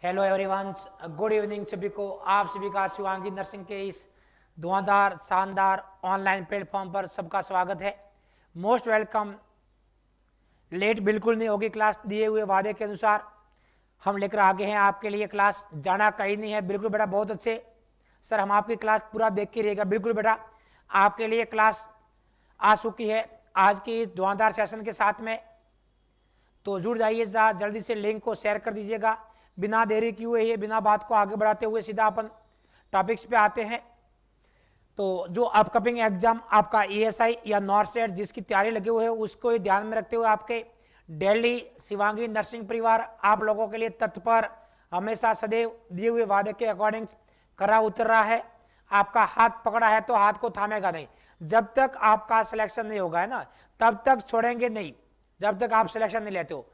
Hello everyone, good evening सभी को। आप सभी का शिवांगी नर्सिंग के इस धुआंधार शानदार ऑनलाइन प्लेटफॉर्म पर सबका स्वागत है। Most welcome. लेट बिल्कुल नहीं होगी क्लास, दिए हुए वादे के अनुसार हम लेकर आगे हैं आपके लिए क्लास। जाना कहीं नहीं है, बिल्कुल बेटा, बहुत अच्छे सर, हम आपकी क्लास पूरा देख के रहिएगा। बिल्कुल बेटा, आपके लिए क्लास आ चुकी है आज की धुआंधार सेशन के साथ में, तो जुड़ जाइए, जल्दी से लिंक को शेयर कर दीजिएगा। बिना देरी किए हुए, बिना बात को आगे बढ़ाते हुए सीधा अपन टॉपिक्स पे आते हैं। तो जो अपकमिंग एग्जाम आपका ईएसआई या नॉर्थ सेट जिसकी तैयारी लगे हुए है, उसको ध्यान में रखते हुए आपके दिल्ली शिवांगी नर्सिंग परिवार आप लोगों के लिए तत्पर, हमेशा सदैव दिए हुए वादे के अकॉर्डिंग खरा उतर रहा है। आपका हाथ पकड़ा है तो हाथ को थामेगा नहीं। जब तक आपका सिलेक्शन नहीं होगा है ना, तब तक छोड़ेंगे नहीं, जब तक आप सिलेक्शन नहीं लेते हो।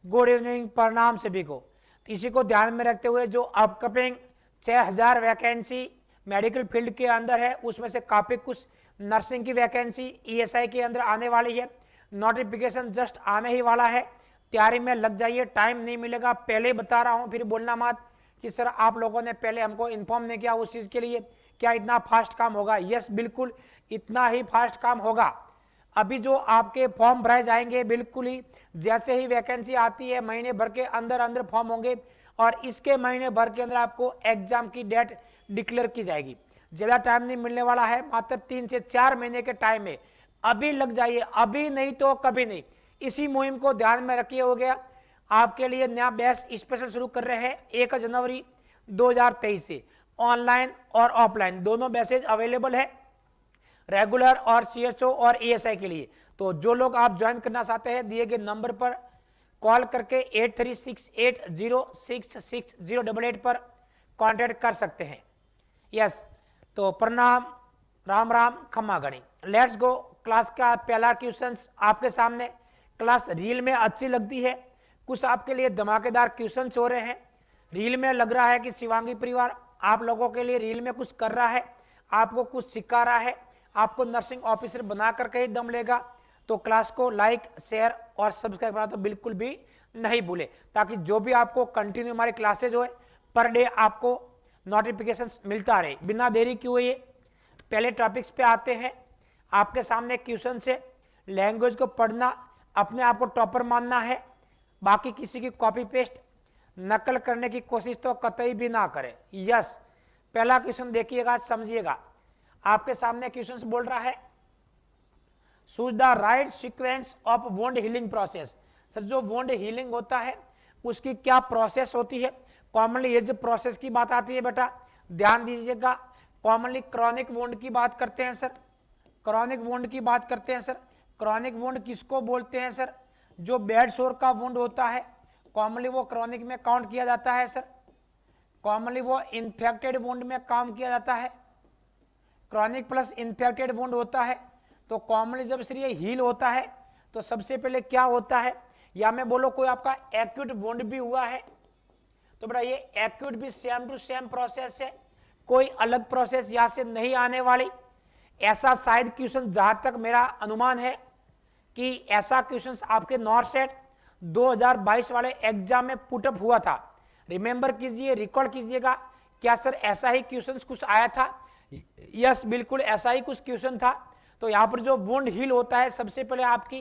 गुड इवनिंग, प्रणाम सभी को। इसी को ध्यान में रखते हुए जो अपकमिंग 6000 वैकेंसी मेडिकल फील्ड के अंदर है, उसमें से काफी कुछ नर्सिंग की वैकेंसी ईएसआई के अंदर आने वाली है। नोटिफिकेशन जस्ट आने ही वाला है, तैयारी में लग जाइए, टाइम नहीं मिलेगा। पहले बता रहा हूं, फिर बोलना मत कि सर आप लोगों ने पहले हमको इन्फॉर्म नहीं किया उस चीज के लिए, क्या इतना फास्ट काम होगा? यस, बिल्कुल इतना ही फास्ट काम होगा। अभी जो आपके फॉर्म भराए जाएंगे, बिल्कुल ही जैसे ही वैकेंसी आती है महीने भर के अंदर अंदर फॉर्म होंगे, और इसके महीने भर के अंदर आपको एग्जाम की डेट डिक्लेयर की जाएगी। ज्यादा टाइम नहीं मिलने वाला है, मात्र 3 से 4 महीने के टाइम में अभी लग जाइए, अभी नहीं तो कभी नहीं। इसी मुहिम को ध्यान में रखिए। हो गया आपके लिए नया बैच स्पेशल शुरू कर रहे हैं 1 जनवरी 2023 से। ऑनलाइन और ऑफलाइन दोनों बैचेज अवेलेबल है, रेगुलर और सीएसओ और एएसआई के लिए। तो जो लोग आप ज्वाइन करना चाहते हैं, दिए गए नंबर पर कॉल करके 8368066088 पर कांटेक्ट कर सकते हैं। यस, तो प्रणाम, राम राम, खम्मा गणी। Let's go. क्लास का पहला क्वेश्चंस आपके सामने। क्लास रील में अच्छी लगती है, कुछ आपके लिए धमाकेदार क्वेश्चंस हो रहे हैं। रील में लग रहा है कि शिवांगी परिवार आप लोगों के लिए रील में कुछ कर रहा है, आपको कुछ सिखा रहा है, आपको नर्सिंग ऑफिसर बना करके ही दम लेगा। तो क्लास को लाइक, शेयर और सब्सक्राइब करना तो बिल्कुल भी नहीं भूले, ताकि जो भी आपको कंटिन्यू हमारी क्लासेज हो पर डे आपको नोटिफिकेशंस मिलता रहे। बिना देरी किए हुए पहले टॉपिक्स पे आते हैं। आपके सामने क्वेश्चन से लैंग्वेज को पढ़ना, अपने आप को टॉपर मानना है, बाकी किसी की कॉपी पेस्ट नकल करने की कोशिश तो कतई भी ना करें। यस, पहला क्वेश्चन देखिएगा, समझिएगा। आपके सामने क्वेश्चन बोल रहा है, choose the right sequence of wound healing process. Sir, जो वुंड हीलिंग होता है उसकी क्या प्रोसेस होती है? कॉमनली ये जो प्रोसेस की बात आती है बेटा, ध्यान दीजिएगा। कॉमनली क्रॉनिक वुंड की बात करते हैं सर, क्रॉनिक वुंड की बात करते हैं सर। क्रॉनिक वुंड किसको बोलते हैं सर? जो बेड सोर का वुंड होता है, कॉमनली वो क्रॉनिक में काउंट किया जाता है सर। कॉमनली वो इन्फेक्टेड वुंड में काम किया जाता है। क्रॉनिक प्लस इन्फेक्टेड वुंड होता है। तो कॉमनली जब सर ये हील होता है तो सबसे पहले क्या होता है, या मैं बोलो कोई आपका एक्यूट वुंड भी हुआ है तो बेटा ये एक्यूट भी सेम टू सेम प्रोसेस है, कोई अलग प्रोसेस यहां से नहीं आने वाली। ऐसा शायद क्वेश्चन, जहां तक मेरा अनुमान है कि ऐसा क्वेश्चन आपके नॉर्थ सेट 2022 वाले एग्जाम में पुटअप हुआ था। रिमेंबर कीजिए, रिकॉल कीजिएगा, क्या सर ऐसा ही क्वेश्चन कुछ आया था? यस, बिल्कुल ऐसा ही कुछ क्वेश्चन था। तो यहां पर जो वुंड हील होता है, सबसे पहले आपकी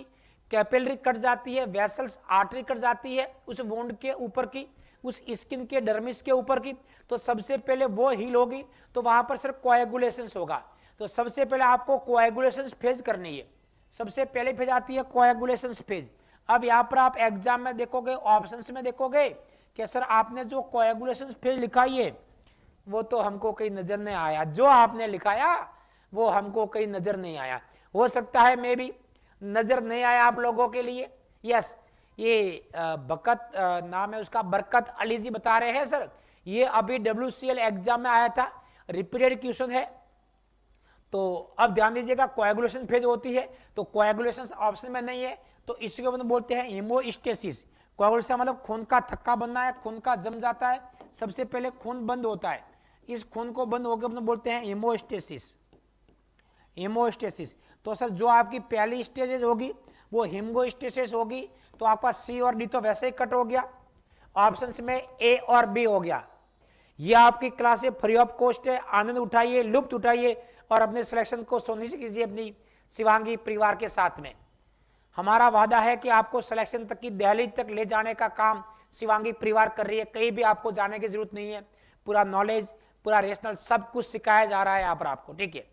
कैपिलरी कट जाती है, वेसल्स आर्टरी कट जाती है उस वुंड के ऊपर की, उस स्किन के डर्मिस के ऊपर की। तो सबसे पहले वो हील होगी, तो वहां पर सर कोएगुलेशन होगा। तो सबसे पहले आपको कोएगुलेशन फेज करनी है। सबसे पहले फेज आती है कोएगुलेशन फेज। अब यहाँ पर आप एग्जाम में देखोगे, ऑप्शंस में देखोगे कि सर आपने जो कोएगुलेशन फेज लिखाई है वो तो हमको कहीं नजर नहीं आया, जो आपने लिखाया वो हमको कहीं नजर नहीं आया। हो सकता है मे भी नजर नहीं आया आप लोगों के लिए। यस, ये बकत नाम है उसका, बरकत अली जी बता रहे हैं सर, ये अभी WCL एग्जाम में आया था, रिपीटेड क्वेश्चन है। तो अब ध्यान दीजिएगा, कोएगुलेशन फेज होती है, तो कोएगुलेशन ऑप्शन में नहीं है, तो इसको मतलब बोलते हैं हीमोस्टेसिस। कोएगुलेशन मतलब खून का थक्का बनना है, खून का जम जाता है, सबसे पहले खून बंद होता है, इस खून को बंद होकर मतलब बोलते हैं हीमोस्टेसिस। हीमोस्टेसिस। तो सर जो आपकी पहली स्टेज होगी वो हीमोस्टेसिस होगी, तो आपका सी और डी तो वैसे ही कट हो गया। ऑप्शन में ए और बी हो गया। ये आपकी क्लास है, फ्री ऑफ कॉस्ट है, आनंद उठाइए, लुप्त उठाइए और अपने सिलेक्शन को सुनिश्चित कीजिए अपनी शिवांगी परिवार के साथ में। हमारा वादा है कि आपको सिलेक्शन तक की दहलीज तक ले जाने का काम शिवांगी परिवार कर रही है। कहीं भी आपको जाने की जरूरत नहीं है, पूरा नॉलेज, पूरा रेशनल सब कुछ सिखाया जा रहा है यहाँ पर आपको, ठीक है।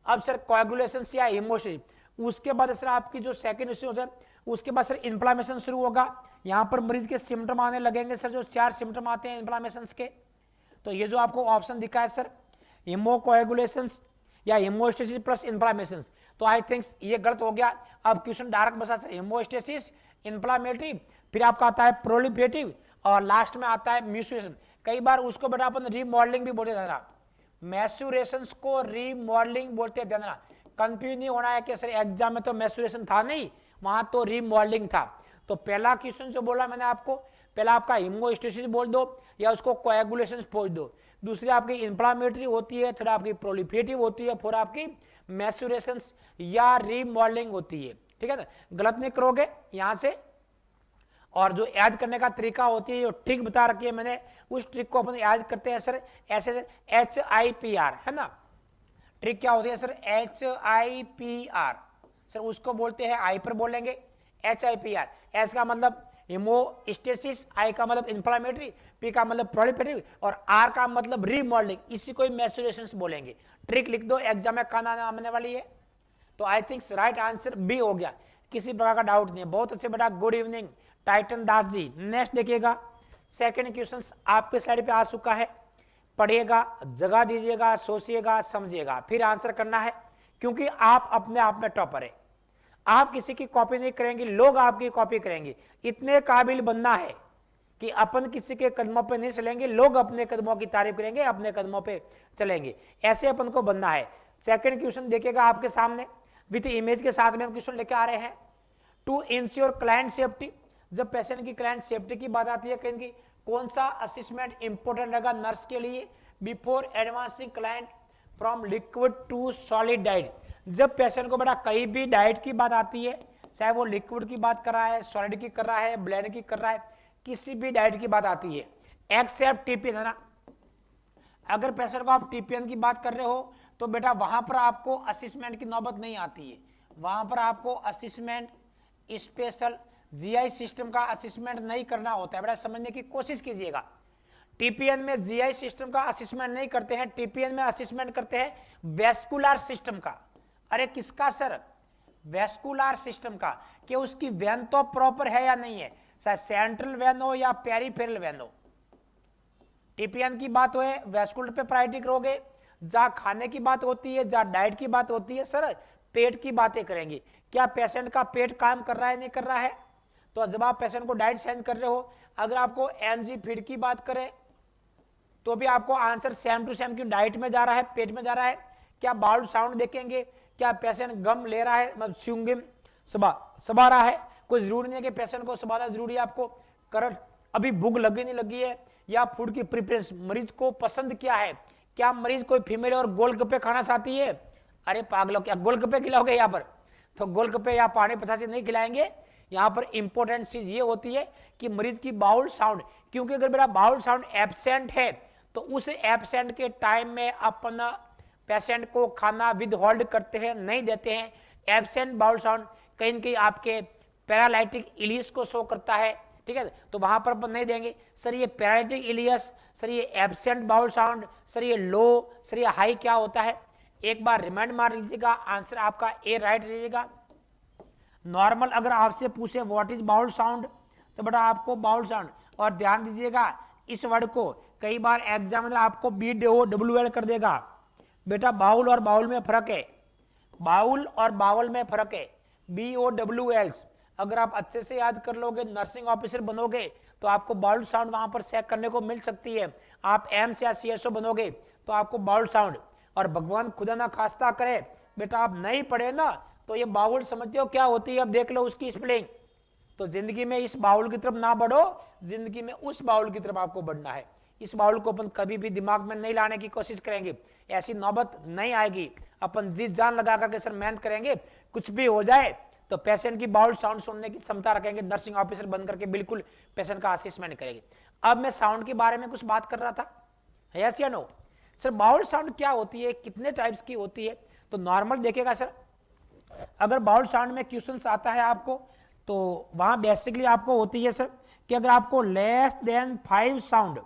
अब सर कोएगुलेशन या इमोशन, उसके बाद सर आपकी जो सेकंड इश्यू होता है, उसके बाद सर इन्फ्लामेशन शुरू होगा। यहाँ पर मरीज के सिम्टम आने लगेंगे सर, जो 4 सिम्टम आते हैं इन्फ्लामेशन के। तो ये जो आपको ऑप्शन दिखा है सर, इमोकोएगुलेशन या इमोस्टेसिस प्लस इन्फ्लामेशन, तो आई थिंक ये गलत हो गया। अब क्वेश्चन डायरेक्ट बसा सर, इमोस्टेसिस, इन्फ्लामेटरी, फिर आपका आता है प्रोलिफरेटिव और लास्ट में आता है म्यूचुएशन। कई बार उसको बेटा अपन रीमॉडलिंग भी बोलते थे, मैस्चुरेशन को रीमॉडलिंग बोलते थे ना। कंफ्यूज नहीं होना है कि सर एग्जाम में तो मैस्चुरेशन था नहीं, वहां तो रीमॉडलिंग था। तो पहला क्वेश्चन जो बोला मैंने आपको, पहला आपका इमोस्टेसिस बोल दो या उसको कोएगुलेशन बोल दो, दूसरी आपकी इन्फ्लामेटरी होती है, थर्ड आपकी प्रोलिफरेटिव होती है, फोर्थ आपकी मैस्चुरेशन या रीमॉडलिंग होती है, ठीक है ना। गलत नहीं करोगे यहां से। और जो याद करने का तरीका होती है, जो ट्रिक बता रखी है मैंने, उस ट्रिक को अपन याद करते हैं सर ऐसे, HIPR है ना। ट्रिक क्या होती है सर, HIPR सर, उसको बोलते हैं आई पर बोलेंगे HIPR। एस का मतलब इमोस्टेसिस, आई का मतलब इन्फ्लामेटरी, पी का मतलब प्रोलिफरेटिव और आर का मतलब रीमॉडलिंग, इसी को मैस्चुरेशन बोलेंगे। ट्रिक लिख दो, एग्जाम में खाना आने वाली है। तो I think right answer B हो गया, किसी प्रकार का डाउट नहीं है। बहुत अच्छे बेटा, good evening Titan Das ji. Next देखिएगा, सेकंड क्वेश्चन आपके स्लाइड पे आ चुका है, पढ़िएगा, जगह दीजिएगा, सोचिएगा, समझिएगा, फिर आंसर करना है, क्योंकि आप अपने आप में टॉपर है। आप किसी की कॉपी नहीं करेंगे, लोग आपकी कॉपी करेंगे। इतने काबिल बनना है कि अपन किसी के कदमों पे नहीं चलेंगे, लोग अपने कदमों की तारीफ करेंगे, अपने कदमों पे चलेंगे, ऐसे अपन को बनना है। सेकंड क्वेश्चन देखिएगा आपके सामने, विथ इमेज के साथ में हम क्वेश्चन लेके आ रहे हैं। टू इंश्योर क्लाइंट सेफ्टी, जब पेशेंट की क्लाइंट सेफ्टी की बात आती है, कहेंगे कौन सा असेसमेंट इंपॉर्टेंट रहेगा नर्स के लिए, before advancing client from liquid to solid diet. जब पेशेंट को बेटा कहीं भी डाइट की बात आती है, चाहे वो लिक्विड की बात कर रहा है, सॉलिड की कर रहा है, ब्लेंड की कर रहा है, किसी भी डाइट की बात आती है, एक्सेप्ट टीपीएन है ना। अगर पेशेंट को आप टीपीएन की बात कर रहे हो तो बेटा वहां पर आपको असेसमेंट की नौबत नहीं आती है, वहां पर आपको असेसमेंट स्पेशल जीआई सिस्टम का असेसमेंट नहीं करना होता है। बेटा समझने की कोशिश कीजिएगा, टीपीएन में जीआई सिस्टम का असेसमेंट नहीं करते हैं, टीपीएन में असेसमेंट करते हैं वेस्कुलर सिस्टम का। अरे किसका सर, वेस्कुलर सिस्टम का, कि उसकी वेन तो प्रॉपर है या नहीं है, चाहे सेंट्रल वेन हो या पेरिफेरल वेन हो। टीपीएन की बात हो है, वेस्कुलर पे प्रायोरिटी करोगे। जहां खाने की बात होती है, जहां डाइट की बात होती है, सर पेट की बातें करेंगे, क्या पेशेंट का पेट काम कर रहा है नहीं कर रहा है। तो जब आप पेशेंट को डाइट चेंज कर रहे हो, अगर आपको एनजी फीड की बात करें तो भी आपको आंसर सेम टू सेम, क्यों डाइट में जा रहा है, पेट में जा रहा है। क्या बाउल साउंड देखेंगे, क्या पेशेंट गम ले रहा है, मतलब च्युइंगम सबा रहा है। कोई जरूरी नहीं है कि पेशेंट को सबाना जरूरी है आपको, करंट अभी भूख लगी नहीं लगी है, या फूड की प्रिफरेंस मरीज को पसंद क्या है, क्या मरीज कोई फीमेल और गोलगप्पे खाना चाहती है। अरे पागलों, क्या गोलगप्पे खिलाओगे यहाँ पर, तो गोलगप्पे या पानी पचासी नहीं खिलाएंगे। यहाँ पर इंपॉर्टेंट चीज ये होती है कि मरीज की बाउल साउंड, क्योंकि अगर मेरा बाउल साउंड एब्सेंट है तो उस एब्सेंट के टाइम में अपन पेशेंट को खाना विद होल्ड करते हैं, नहीं देते हैं। एब्सेंट बाउल साउंड कहीं न कहीं आपके पैरालाइटिक इलियस को शो करता है, ठीक है, तो वहां पर अपन नहीं देंगे। सर ये पैरालाइटिक इलियस, सर ये एब्सेंट बाउल साउंड, सर ये लो, सर ये हाई क्या होता है, एक बार रिमाइंड मार लीजिएगा, आंसर आपका ए राइट रहिएगा। नॉर्मल अगर आपसे पूछे व्हाट इज बाउल साउंड, तो बेटा आपको बाउल साउंड, और ध्यान दीजिएगा इस वर्ड को कई बार एग्जामिनर आपको BOWL कर देगा। बेटा बाउल और बाउल में फर्क है, बाउल और बाउल में फर्क है, BOWLs। अगर आप अच्छे से याद कर लोगे, नर्सिंग ऑफिसर बनोगे तो आपको बाउल साउंड वहां पर चेक करने को मिल सकती है। आप एम्स या CSO बनोगे तो आपको बाउल साउंड, और भगवान खुदा ना खास्ता करे बेटा आप नहीं पढ़े ना तो ये बाउल समझते हो क्या होती है, अब देख लो उसकी स्पेलिंग। तो जिंदगी में इस बाउल की तरफ ना बढ़ो, जिंदगी में उस बाउल की तरफ आपको बढ़ना है। इस बाउल को अपन कभी भी दिमाग में नहीं लाने की कोशिश करेंगे, ऐसी नौबत नहीं आएगी। अपन जिस जान लगा करके सर मेहनत करेंगे, कुछ भी हो जाए तो पेशेंट की बाउल साउंड सुनने की क्षमता रखेंगे, नर्सिंग ऑफिसर बन करके बिल्कुल पेशेंट का असेसमेंट करेंगे। अब मैं साउंड के बारे में कुछ बात कर रहा था, यस या नो? सर बाउल साउंड क्या होती है, कितने टाइप्स की होती है? तो नॉर्मल देखिएगा सर, अगर बाउल साउंड में क्वेश्चन आता है आपको तो वहां बेसिकली आपको होती है सर कि अगर आपको less than 5 sound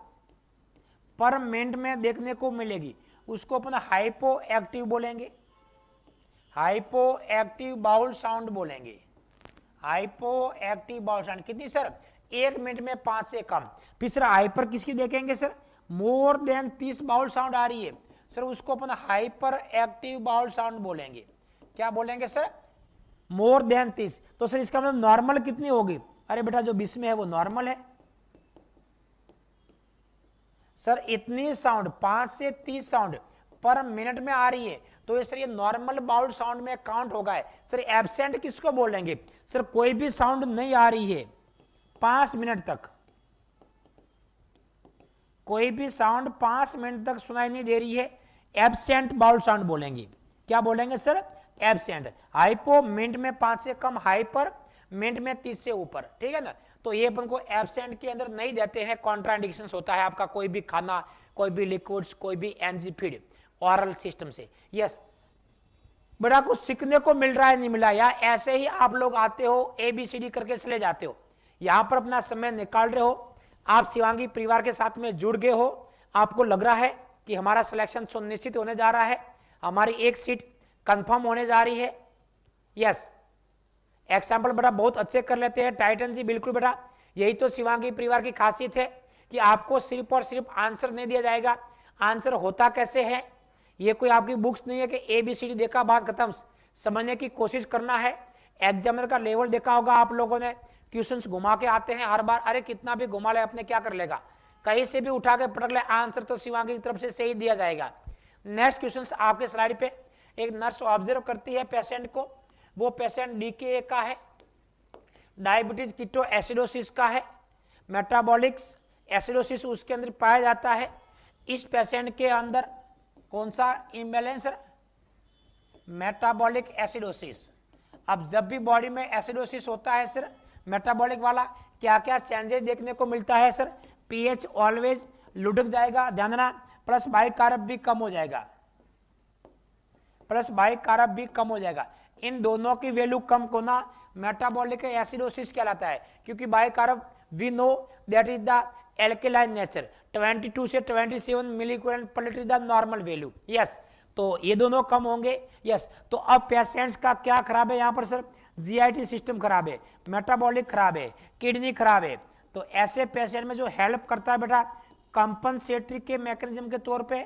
per minute में देखने को मिलेगी उसको अपन हाइपो एक्टिव बोलेंगे, हाइपो एक्टिव बाउल साउंड बोलेंगे। हाइपो एक्टिव बाउल साउंड कितनी सर? 1 मिनट में 5 से कम। फिर सर हाइपर किसकी देखेंगे sir? More than 30 bowel sound आ रही है सर, उसको अपन हाइपर एक्टिव बाउल साउंड बोलेंगे। क्या बोलेंगे सर? More than 30। तो सर इसका मतलब नॉर्मल कितनी होगी? अरे बेटा जो 20 में है वो नॉर्मल है सर। इतनी साउंड 5 से 30 साउंड पर मिनट में आ रही है तो सर ये नॉर्मल बाउल साउंड में काउंट होगा है सर। एब्सेंट किसको बोलेंगे सर? कोई भी साउंड नहीं आ रही है 5 मिनट तक, कोई भी साउंड 5 मिनट तक सुनाई नहीं दे रही है, एब्सेंट बाउल साउंड बोलेंगे। क्या बोलेंगे सर? एब्सेंट। हाइपो मिनट में 5 से कम, हाइपर मिनट में 30 से ऊपर, ठीक है ना? तो ये अपन को एब्सेंट के अंदर नहीं देते हैं, कॉन्ट्राडिक्शंस होता है आपका कोई भी खाना, कोई भी लिक्विड्स, कोई भी एनर्जी फीड ऑरल सिस्टम से। यस बड़ा कुछ सीखने को मिल रहा है, नहीं मिला, या ऐसे ही आप लोग आते हो ABCD करके चले जाते हो? यहां पर अपना समय निकाल रहे हो, आप शिवांगी परिवार के साथ में जुड़ गए हो, आपको लग रहा है कि हमारा सिलेक्शन सुनिश्चित होने जा रहा है, हमारी एक सीट कंफर्म होने जा रही है। यस एग्जाम्पल बेटा बहुत अच्छे कर लेते हैं टाइटन जी, बिल्कुल बेटा यही तो शिवांगी परिवार की खासियत है कि आपको सिर्फ और सिर्फ आंसर नहीं दिया जाएगा। आंसर होता कैसे है, ये कोई आपकी बुक्स नहीं है कि ABCD देखा बात खत्म, समझने की कोशिश करना है। एग्जामिनर का लेवल देखा होगा आप लोगों ने, क्वेश्चंस घुमा के आते हैं हर बार, अरे कितना भी घुमा ले अपने क्या कर लेगा, कहीं से भी उठा के पटक ले, आंसर तो शिवांगी की तरफ से सही दिया जाएगा। नेक्स्ट क्वेश्चन आपके स्लाइड पे, एक नर्स ऑब्जर्व करती है पेशेंट को, वो पेशेंट DKA का है, डायबिटीज कीटो एसिडोसिस का है, मेटाबॉलिक एसिडोसिस उसके अंदर पाया जाता है। इस पेशेंट के अंदर कौन सा इम्बैलेंस? Metabolic acidosis. अब जब भी बॉडी में एसिडोसिस होता है सर मेटाबॉलिक वाला, क्या क्या चेंजेस देखने को मिलता है सर? pH ऑलवेज लुढ़क जाएगा, ध्यान देना, प्लस बाइकार्ब भी कम हो जाएगा, प्लस बाइकार्ब भी कम हो जाएगा। इन दोनों की वैल्यू कम होना मेटाबॉलिक एसिडोसिस कहलाता है, क्योंकि bicarb we know that is the alkaline nature, 22 से 27 milliequivalent per litre the normal value. Yes तो ये दोनों कम होंगे। यस तो अब पेशेंट्स का क्या खराब है यहाँ पर सर? GIT सिस्टम खराब है, मेटाबॉलिक खराब है, किडनी खराब है। तो ऐसे पेशेंट में जो हेल्प करता है बेटा कंपनसेटरी के मैकेनिज्म के तौर पे,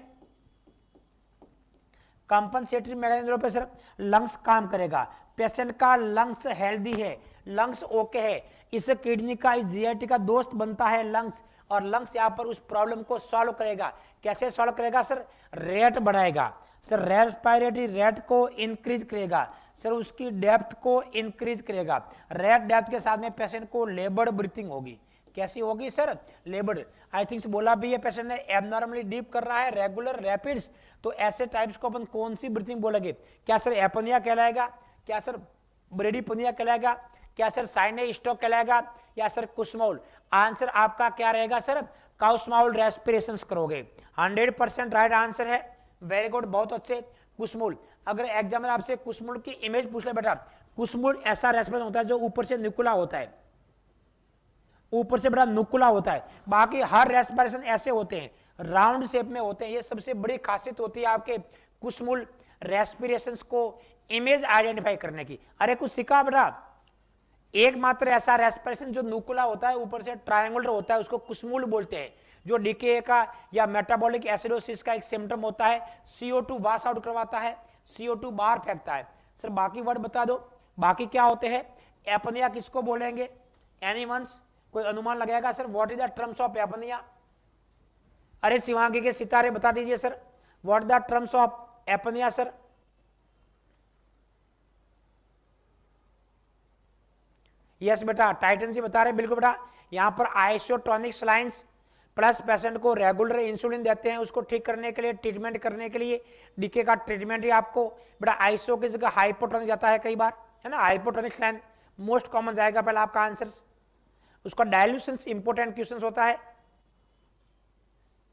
कंपनसेटरी मैकेनिज्म पे सर लंग्स काम करेगा। पेशेंट का लंग्स हेल्दी है, लंग्स ओके है, इस किडनी का, इस GIT का दोस्त बनता है लंग्स, और लंग्स यहाँ पर उस प्रॉब्लम को सॉल्व करेगा। कैसे सॉल्व करेगा सर? रेट बढ़ाएगा सर, रेस्पिरेटरी रेट को इंक्रीज करेगा सर, उसकी डेप्थ को इंक्रीज करेगा। रेट डेप्थ के साथ में पेशेंट को लेबर्ड ब्रीथिंग होगी। कैसी होगी सर? लेबर्ड। आई थिंक बोला भी है पेशेंट ने एबनॉर्मली डीप कर रहा है, रेगुलर रैपिड्स, तो ऐसे टाइप्स को अपन कौन सी ब्रीथिंग बोलेंगे? क्या सर एपनिया कहलाएगा? क्या सर ब्रेडीपनिया कहलाएगा? क्या सर साइने स्टॉक कहलाएगा? या सर कुस्मौल? आंसर आपका क्या रहेगा सर? काउस्माउल रेस्पिरेशन करोगे। 100% राइट आंसर है, वेरी गुड, बहुत अच्छे। कुस्मौल, अगर एग्जामिनर आपसे कुस्मौल की इमेज पूछ ले बेटा, कुस्मौल ऐसा रेस्पिरेशन होता है जो ऊपर से नुकुला होता है, ऊपर से बड़ा नुकुला होता है। बाकी हर रेस्पिरेशन ऐसे होते हैं, राउंड शेप में होते हैं। ये सबसे बड़ी खासियत होती है आपके कुस्मौल रेस्पिरेशंस को इमेज आइडेंटिफाई करने की। अरे कुछ सीखा बेटा, एकमात्र ऐसा रेस्पिरेशन जो नुकुला होता है, ऊपर से ट्रायंगुलर होता है, उसको कुस्मौल बोलते हैं। जो DKA का या मेटाबॉलिक एसिडोसिस का एक सिम्टम होता है, CO2 वाश आउट करवाता है, CO2 बाहर फेंकता है। सर बाकी वर्ड बता दो, बाकी क्या होते हैं? एपनिया किसको बोलेंगे? एनीवंस? कोई अनुमान लगाएगा sir? What is the terms of apnoea? अरे शिवांगी के सितारे बता दीजिए sir, what the terms of apnoea sir? Yes बेटा टाइटन से बता रहे, बिल्कुल बेटा। यहाँ पर आइसोटोनिक सलाइंस प्लस पेशेंट को रेगुलर इंसुलिन देते हैं उसको ठीक करने के लिए, ट्रीटमेंट करने के लिए। DKA का ट्रीटमेंट ही आपको बेटा आइसो की जगह हाइपोटोनिक जाता है कई बार, है ना? हाइपोटोनिक सलाइन मोस्ट कॉमन जाएगा पहला आपका आंसर। उसका डायल्यूशन इंपोर्टेंट क्वेश्चन होता है।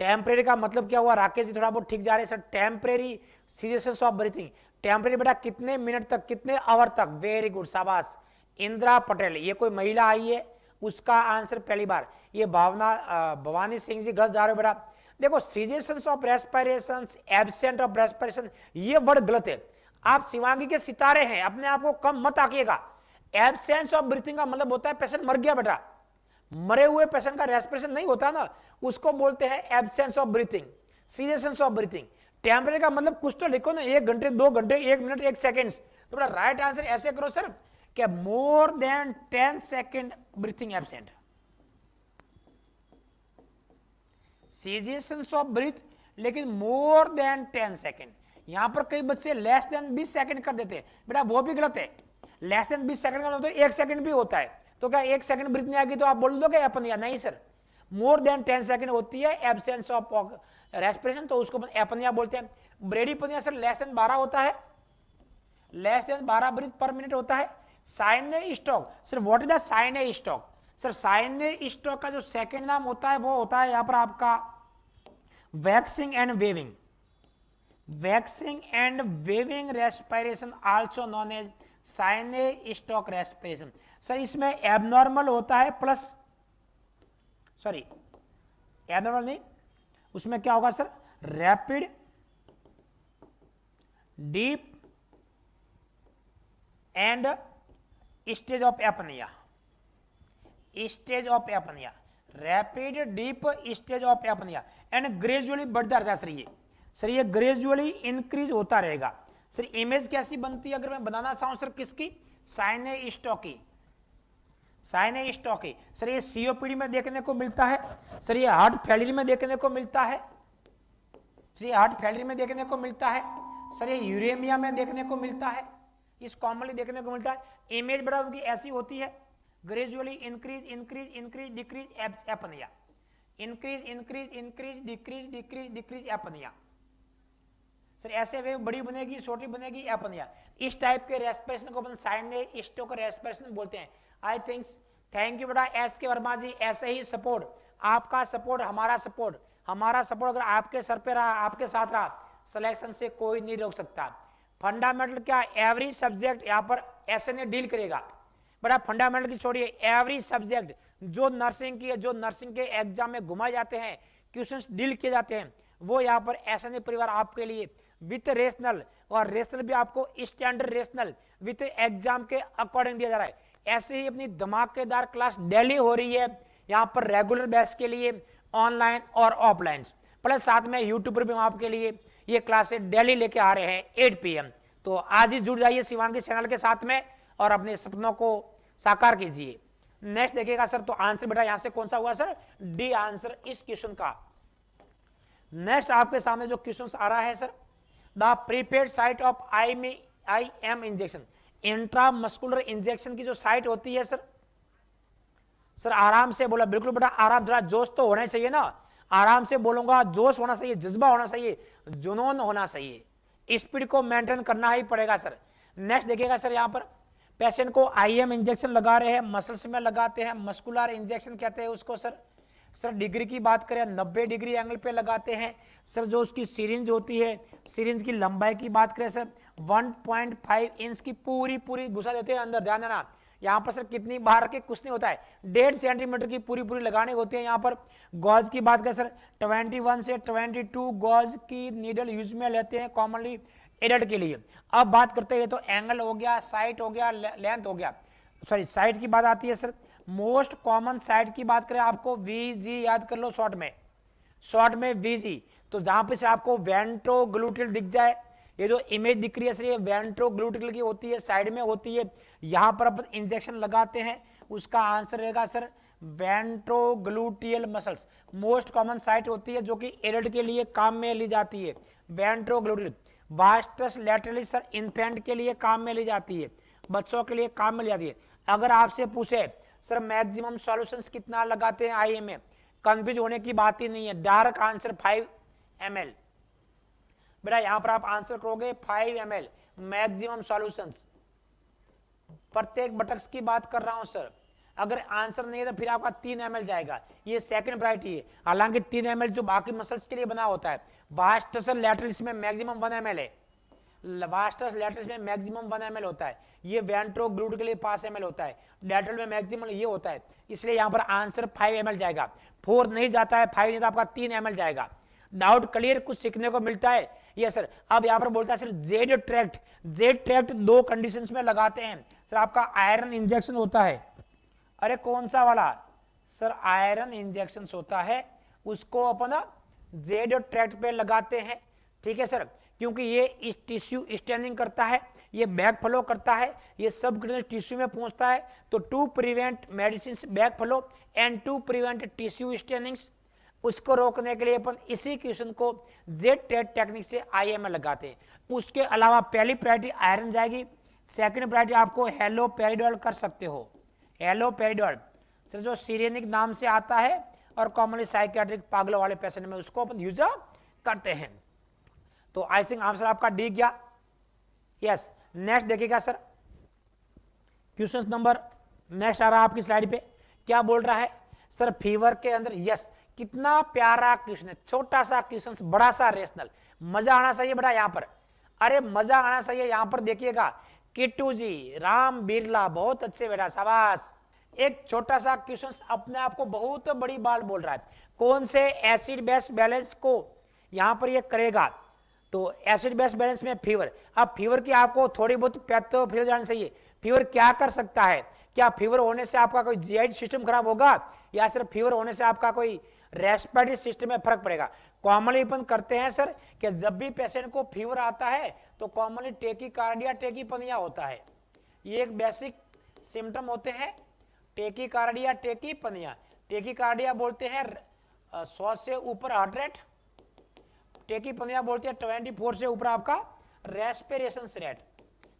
टेम्परेरी का मतलब क्या हुआ, राकेश जी थोड़ा बहुत ठीक जा रहे हैं sir. Temporary cessation of breathing, temporary बेटा कितने मिनट तक, कितने आवर तक, वेरी गुड शाबाश। इंदिरा पटेल, ये कोई महिला आई है, उसका आंसर पहली बार। ये भवानी सिंह जी गलत जा रहे हो बेटा। देखो cessation of respiration, absent of respiration, ये वर्ड गलत है। आप शिवांगी के सितारे हैं, अपने आप को कम मत आकिएगा। एब्सेंस ऑफ ब्रीथिंग का मतलब होता है पेशेंट मर गया बेटा, मरे हुए पेशेंट का रेस्पिरेशन नहीं होता ना, उसको बोलते हैं absence of breathing, cessation of breathing. Temporary का मतलब कुछ तो लिखो ना, 1 घंटे 2 घंटे 1 मिनट 1 सेकेंड। तो बेटा राइट आंसर ऐसे करो सर कि more than 10 second breathing absent. Cessation of breath लेकिन मोर देन 10 सेकेंड। यहां पर कई बच्चे लेस देन 20 सेकेंड कर देते हैं, बेटा वो भी गलत है। लेस देन 20 सेकंड का मतलब 1 सेकंड भी होता है, तो क्या 1 सेकंड ब्रीथ नहीं आएगी तो आप बोल दोगे एपनिया? नहीं सर, मोर देन 10 सेकंड होती है एब्सेंस ऑफ रेस्पिरेशन, तो उसको एपनिया बोलते हैं। ब्रेडीपनिया सर लेस देन 12 होता है, less than 12 breath per minute होता है। Cheyne Stokes sir, what is the Cheyne Stokes? Sir Cheyne Stokes का जो सेकंड नाम होता है वो होता है यहां पर आपका waxing and waving, waxing and waving respiration also known as Cheyne Stokes respiration. Sir इसमें एबनॉर्मल होता है प्लस, सॉरी एबनॉर्मल नहीं, उसमें क्या होगा sir, rapid deep and stage of apnoea, stage of apnoea, rapid deep stage of apnoea and gradually बढ़ता रहता है सर ये ग्रेजुअली इंक्रीज होता रहेगा। सर इमेज कैसी बनती है अगर मैं बनाना चाहूं सर, किसकी? साइने स्टॉकी, साइने स्टॉकी। सर ये सीओपीडी में देखने को मिलता है, सर ये हार्ट फेलियर में देखने को मिलता है, सर ये हार्ट फेलियर में देखने को मिलता है, सर ये यूरेमिया में देखने को मिलता है, इस कॉमनली देखने को मिलता है। इमेज बड़ा उनकी ऐसी होती है, gradually increase increase increase decrease apnoea, increase increase increase decrease decrease decrease apnoea. Sir ऐसे वेव बड़ी बनेगी छोटी बनेगी एपनिया। इस टाइप के रेस्पिरेशन को अपन साइने स्टॉक रेस्पिरेशन बोलते हैं। आई थिंक थैंक यू बेटा एस के वर्मा जी। ऐसे ही सपोर्ट, आपका सपोर्ट हमारा सपोर्ट, हमारा सपोर्ट अगर आपके सर पे रहा, आपके साथ रहा, सिलेक्शन से कोई नहीं रोक सकता। फंडामेंटल क्या, एवरी सब्जेक्ट यहाँ पर एसएनए डील करेगा बेटा। फंडामेंटल की छोड़िए, एवरी सब्जेक्ट जो नर्सिंग की है, जो नर्सिंग के एग्जाम में घुमाए जाते हैं, क्वेश्चंस डील किए जाते हैं, वो यहाँ पर एसएनए परिवार आपके लिए विथ रेशनल, और रेशनल भी आपको स्टैंडर्ड रेशनल विथ एग्जाम के अकॉर्डिंग दिया जा रहा है। ऐसे ही अपनी धमाकेदार क्लास डेली हो रही है यहाँ पर रेगुलर बैच के लिए, ऑनलाइन और ऑफलाइन, प्लस साथ में यूट्यूब पर भी हम आपके लिए ये क्लासें डेली लेके आ रहे हैं 8 PM। तो आज ही जुड़ जाइए शिवांगी चैनल के साथ में और अपने सपनों को साकार कीजिए। नेक्स्ट देखिएगा सर, तो आंसर बेटा यहां से कौन सा हुआ सर, डी आंसर इस क्वेश्चन का। नेक्स्ट आपके सामने जो क्वेश्चन आ रहा है sir, the prepaid site of IM injection, intramuscular injection की जो साइट होती है सर, सर आराम से बोला, बिल्कुल बेटा आराम, जरा जोश तो होना चाहिए ना, आराम से बोलूंगा, जोश होना चाहिए, जज्बा होना चाहिए, जुनून होना चाहिए, स्पीड को मेंटेन करना ही पड़ेगा सर। नेक्स्ट देखिएगा सर, यहाँ पर पेशेंट को IM इंजेक्शन लगा रहे हैं, मसल्स में लगाते हैं, मस्कुलर इंजेक्शन कहते हैं उसको सर। सर डिग्री की बात करें 90 डिग्री एंगल पे लगाते हैं सर। जो उसकी सिरिंज होती है, सिरिंज की लंबाई की बात करें सर 1.5 इंच की पूरी घुसा देते हैं अंदर, ध्यान देना। यहाँ पर सर कितनी बाहर के कुछ नहीं होता है, 1.5 सेंटीमीटर की पूरी लगाने होती है। यहाँ पर गॉज की बात करें सर 21 से 22 गॉज की नीडल यूज में लेते हैं कॉमनली एडल्ट के लिए। अब बात करते हैं, तो एंगल हो गया, साइट हो गया, लेंथ हो गया, सॉरी साइट की बात आती है सर। मोस्ट कॉमन साइट की बात करें, आपको VG याद कर लो शॉर्ट में VG। तो जहां पे से आपको वेंट्रोग्लूटियल दिख जाए, ये जो इमेज दिख रही है सर, ये वेंट्रोग्लूटियल की होती है, साइड में होती है, यहां पर अपन इंजेक्शन लगाते हैं, उसका आंसर रहेगा sir ventrogluteal muscles. Most common site होती है जो कि एडल्ट के लिए काम में ली जाती है, वेंट्रोग्लूटियल। वास्टस लैटरलिस सर इन्फेंट के लिए काम में ली जाती है, बच्चों के लिए काम में ली जाती है। अगर आपसे पूछे सर मैक्सिमम सॉल्यूशंस कितना लगाते हैं IM में, कंफ्यूज होने की बात ही नहीं है, डायरेक्ट आंसर 5 ml। बेटा यहां पर आप आंसर करोगे 5 ml मैक्सिमम सॉल्यूशंस। प्रत्येक बटक्स की बात कर रहा हूं सर, अगर आंसर नहीं है तो फिर आपका 3 ml जाएगा, ये सेकंड प्रायोरिटी है। हालांकि 3 ml जो बाकी मसल्स के लिए बना होता है, वास्टस लैटरलिस में मैक्सिमम 1 ml है, वास्टस लैटरलिस में मैक्सिमम 1 ml होता है, ये वेंट्रोग्लूड के लिए 5 ml होता है, लैटरल में मैक्सिमम ये होता है, इसलिए यहाँ पर आंसर 5 ml जाएगा। 4 नहीं जाता है, 5 नहीं तो आपका 3 ml जाएगा। डाउट क्लियर, कुछ सीखने को मिलता है ये सर। अब यहाँ पर बोलता है सर जेड ट्रैक्ट 2 कंडीशंस में लगाते हैं सर। आपका आयरन इंजेक्शन होता है, अरे कौन सा वाला सर, आयरन इंजेक्शन होता है, उसको अपन जेड ट्रैक्ट पे लगाते हैं, ठीक है सर, क्योंकि ये इस टिश्यू स्टैंडिंग करता है, ये बैक फ्लो करता है, ये सब टिश्यू में पहुंचता है। तो to prevent medicine back flow and to prevent tissue standings, उसको रोकने के लिए अपन इसी क्वेश्चन को जेड ट्रैक्ट टेक्निक से आईएम में लगाते हैं। उसके अलावा पहली प्रायोरिटी आयरन जाएगी, सेकंड प्रायोरिटी आपको हेलोपेरिडोल कर सकते हो। हेलोपेरिडोल सर जो सिरेनिक नाम से आता है और कॉमनली साइकियाट्रिक पागलों वाले पेशेंट में उसको अपन यूज करते हैं। तो आई थिंक आंसर आपका डी गया। यस, नेक्स्ट देखिएगा सर, क्वेश्चन नंबर नेक्स्ट आ रहा है आपकी स्लाइड पे, क्या बोल रहा है सर, फीवर के अंदर। यस, कितना प्यारा क्वेश्चन है, छोटा सा क्वेश्चन, बड़ा सा रेशनल, मजा आना चाहिए बेटा यहाँ पर, अरे मजा आना चाहिए यहाँ पर। देखिएगा किट्टू जी, राम बिरला, बहुत अच्छे बेटा, शाबाश। एक छोटा सा क्वेश्चन अपने आप को बहुत बड़ी बात बोल रहा है। कौन से एसिड बेस बैलेंस को यहाँ पर ये करेगा, तो एसिड बेस बैलेंस में फीवर। अब फीवर की आपको थोड़ी बहुत पैथोफिजियोलॉजी जाननी चाहिए। फीवर क्या कर सकता है, क्या फीवर होने से आपका कोई जीआई सिस्टम खराब होगा, या सिर्फ फीवर होने से आपका कोई रेस्पिरेटरी सिस्टम में फर्क पड़ेगा। कॉमनली अपन करते हैं सर कि जब भी पेशेंट को फीवर आता है तो कॉमनली टेकीकार्डिया, टेकीपनिया होता है, ये एक बेसिक सिम्टम होते हैं, टेकीकार्डिया, टेकीपनिया। टेकीकार्डिया बोलते हैं 100 से ऊपर हार्ट रेट, टेकीपनिया बोलते हैं 24 से ऊपर आपका रेस्पिरेशन रेट,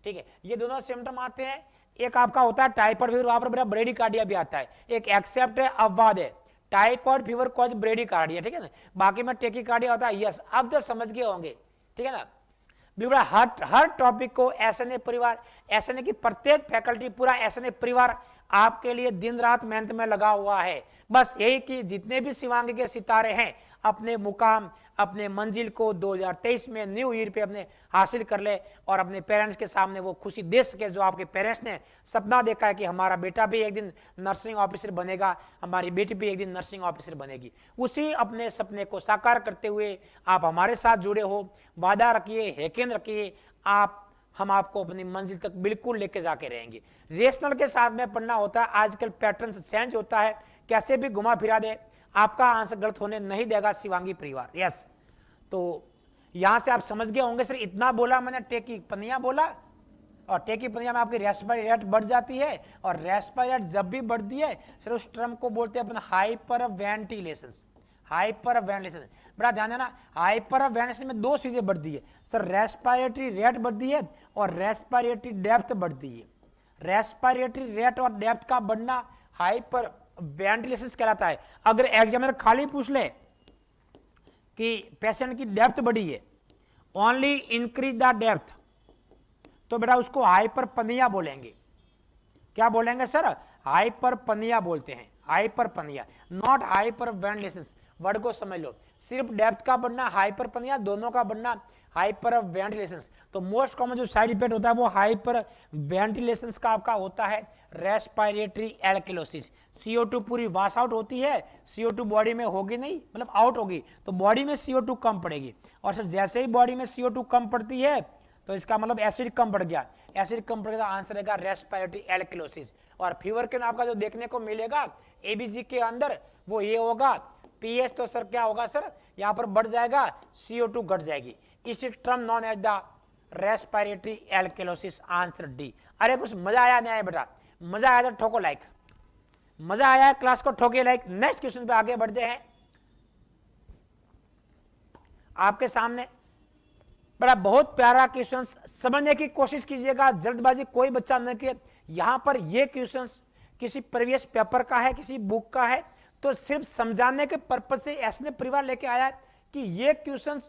ठीक है। ये दोनों सिम्टम आते हैं। एक आपका होता है टाइफाइड फीवर, वहां पर ब्रेडिकार्डिया भी आता है, एक एक्सेप्ट है, अपवाद है, टाइफाइड फीवर कॉज ब्रेडिकार्डिया, ठीक है ना। बाकी में टेकीकार्डिया होता है। यस, अब तो समझ गए होंगे, ठीक है ना। बिल्कुल हर टॉपिक को एसएनए परिवार, एसएनए की प्रत्येक फैकल्टी, पूरा एसएनए परिवार आपके लिए दिन रात मेहनत में लगा हुआ है। बस यही कि जितने भी शिवांगी के सितारे हैं अपने मुकाम, अपने मंजिल को 2023 में न्यू ईयर पे अपने हासिल कर ले और अपने पेरेंट्स के सामने वो खुशी दे सके जो आपके पेरेंट्स ने सपना देखा है कि हमारा बेटा भी एक दिन नर्सिंग ऑफिसर बनेगा, हमारी बेटी भी एक दिन नर्सिंग ऑफिसर बनेगी। उसी अपने सपने को साकार करते हुए आप हमारे साथ जुड़े हो, वादा रखिए, यकीन रखिए, हम आपको अपनी मंजिल तक बिल्कुल लेके जाके रहेंगे। रेशनल के साथ में पढ़ना होता है, आजकल पैटर्न चेंज होता है, कैसे भी घुमा फिरा दे आपका आंसर गलत होने नहीं देगा शिवांगी परिवार। यस, तो यहां से आप समझ गए होंगे सर, इतना बोला मैंने, टेकी पनिया बोला, और टेकी पनिया में आपकी रेस्पिरेटरी रेट बढ़ जाती है, और रेस्पिरेटरी रेट जब भी बढ़ती है सर उस टर्म को बोलते हैं अपन हाइपर वेंटिलेशन। हाइपर वेंटिलेशन बड़ा ध्यान देना, हाइपर वेंटिलेशन में 2 चीजें बढ़ती है सर, रेस्पिरेटरी रेट बढ़ती है और रेस्पिरेटरी डेप्थ बढ़ती है। रेस्पिरेटरी रेट और डेप्थ का बढ़ना हाइपर वेंटिलेशन कहलाता है। अगर एग्जामिनर खाली पूछ ले कि पेशेंट की डेप्थ बढ़ी है, ओनली इंक्रीज द डेप्थ, तो बेटा उसको हाइपरपनिया बोलेंगे। क्या बोलेंगे सर, हाइपरपनिया बोलते हैं, हाइपरपनिया, नॉट हाइपर वेंटिलेशन। वर्ड को समझ लो, सिर्फ डेप्थ का बढ़ना हाइपरपनिया, दोनों का बढ़ना हाइपर वेंटिलेशन। तो मोस्ट कॉमन जो साइड इफेक्ट होता है वो हाइपर वेंटिलेशन का आपका होता है रेस्पिरेटरी एल्किलोसिस। CO2 पूरी वॉश आउट होती है, CO2 बॉडी में होगी नहीं, मतलब आउट होगी, तो बॉडी में CO2 कम पड़ेगी। और सर जैसे ही बॉडी में CO2 कम पड़ती है तो इसका मतलब एसिड कम बढ़ गया, एसिड कम बढ़ गया, आंसर रहेगा रेस्पिरेटरी एल्किलोसिस। और फीवर के आपका जो देखने को मिलेगा एबीजी के अंदर वो ये होगा, पीएच तो सर क्या होगा सर, यहाँ पर बढ़ जाएगा, CO2 घट जाएगी, इस term known as the respiratory alkalosis. Answer D. अरे कुछ मजा आया नहीं आया बेटा, मजा आया तो ठोको लाइक, मजा आया है क्लास को ठोके लाइक। नेक्स्ट क्वेश्चन पे आगे बढ़ते हैं। आपके सामने बड़ा बहुत प्यारा क्वेश्चन, समझने की कोशिश कीजिएगा, जल्दबाजी कोई बच्चा न करे। यहां पर ये क्वेश्चन किसी प्रीवियस पेपर का है, किसी बुक का है, तो सिर्फ समझाने के पर्पज से ऐसे परिवार लेके आया है कि ये क्वेश्चन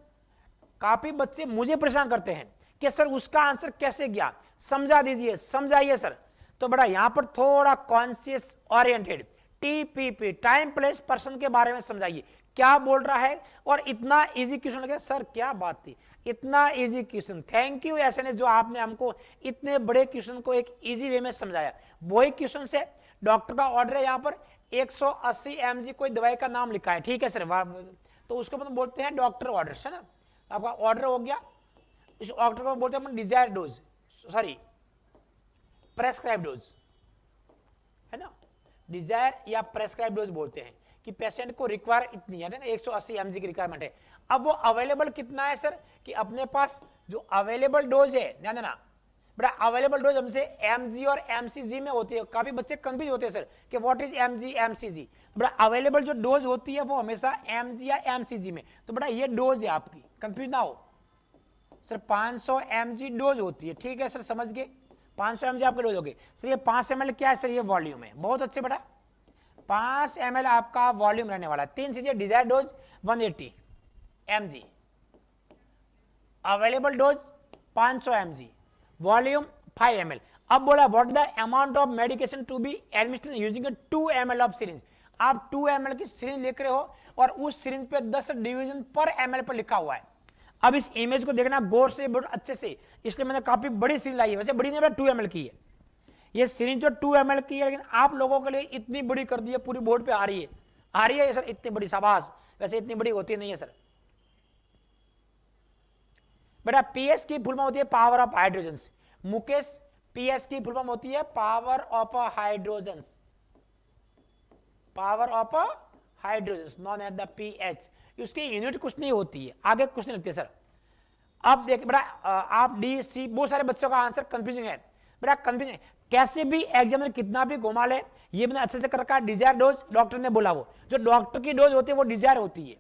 काफी बच्चे मुझे परेशान करते हैं कि सर उसका आंसर कैसे गया, समझा दीजिए, समझाइए सर। तो बेटा यहां पर थोड़ा conscious oriented, TPP, time place person के बारे में समझाइए क्या बोल रहा है। और इतना इजी क्वेश्चन लगे सर, क्या बात थी, इतना easy question. Thank you SNS जो आपने हमको इतने बड़े क्वेश्चन को एक इजी वे में समझाया। वही क्वेश्चन से डॉक्टर का ऑर्डर है, यहां पर 180 mg कोई दवाई का नाम लिखा है, ठीक है सर, तो उसको मतलब बोलते हैं डॉक्टर ऑर्डर, है ना। आपका ऑर्डर हो गया, इस ऑर्डर को बोलते हैं desire dose, sorry prescribe dose, है ना, डिजायर या प्रेस्क्राइब डोज बोलते हैं कि पेशेंट को रिक्वायर इतनी है ना, 180 mg की रिक्वायरमेंट है। अब वो अवेलेबल कितना है सर, कि अपने पास जो अवेलेबल डोज है, ध्यान देना बेटा, अवेलेबल डोज हमसे mg और mcg में होती है। काफी बच्चे कंफ्यूज होते हैं सर कि व्हाट इज mg mcg। बेटा अवेलेबल जो डोज होती है वो हमेशा mg या mcg में। तो बेटा ये डोज है आपकी, कंफ्यूज ना हो सर। 500 mg डोज होती है, ठीक है सर, समझ गए, 500 mg आपके डोज हो गए सर। ये 5 ml क्या है सर, ये वॉल्यूम है। बहुत अच्छे बेटा, 5 ml आपका वॉल्यूम रहने वाला है। 3 चीजें, desire dose 180 mg, available dose 500 mg, volume 5 ml। अब बोला what the amount of medication to be administered using 2 ml of syringe. आप 2 ml की सिरिंज लेकर हो और उस सिरिंज पे 10 डिवीजन पर ml पर लिखा हुआ है। अब इस इमेज को देखना गौर से, बहुत अच्छे से, इसलिए मैंने काफी बड़ी सिरिंज लाई है। वैसे बड़ी नहीं, 2 ml की है ये सिरिंज, जो 2 ml की है, लेकिन आप लोगों के लिए इतनी बड़ी कर दी है, पूरी बोर्ड पे आ रही है सर, इतनी बड़ी, शाबाश। वैसे इतनी बड़ी होती नहीं है सर। बेटा पीएस की फुल फॉर्म होती है power of hydrogens. Mukesh, PS की फुल फॉर्म होती है power of hydrogens, power of hydrogens non at the pH. उसकी यूनिट कुछ नहीं होती है, आगे कुछ नहीं लिखते सर। अब देखिए बेटा, आप डी सी, बहुत सारे बच्चों का आंसर कंफ्यूजिंग है बेटा, कंफ्यूजिंग कैसे भी एग्जामिनर कितना भी घुमा ले, ये मैंने अच्छे से कर रखा है। डिजायर डोज डॉक्टर ने बोला, वो जो डॉक्टर की डोज होती है वो डिजायर होती है,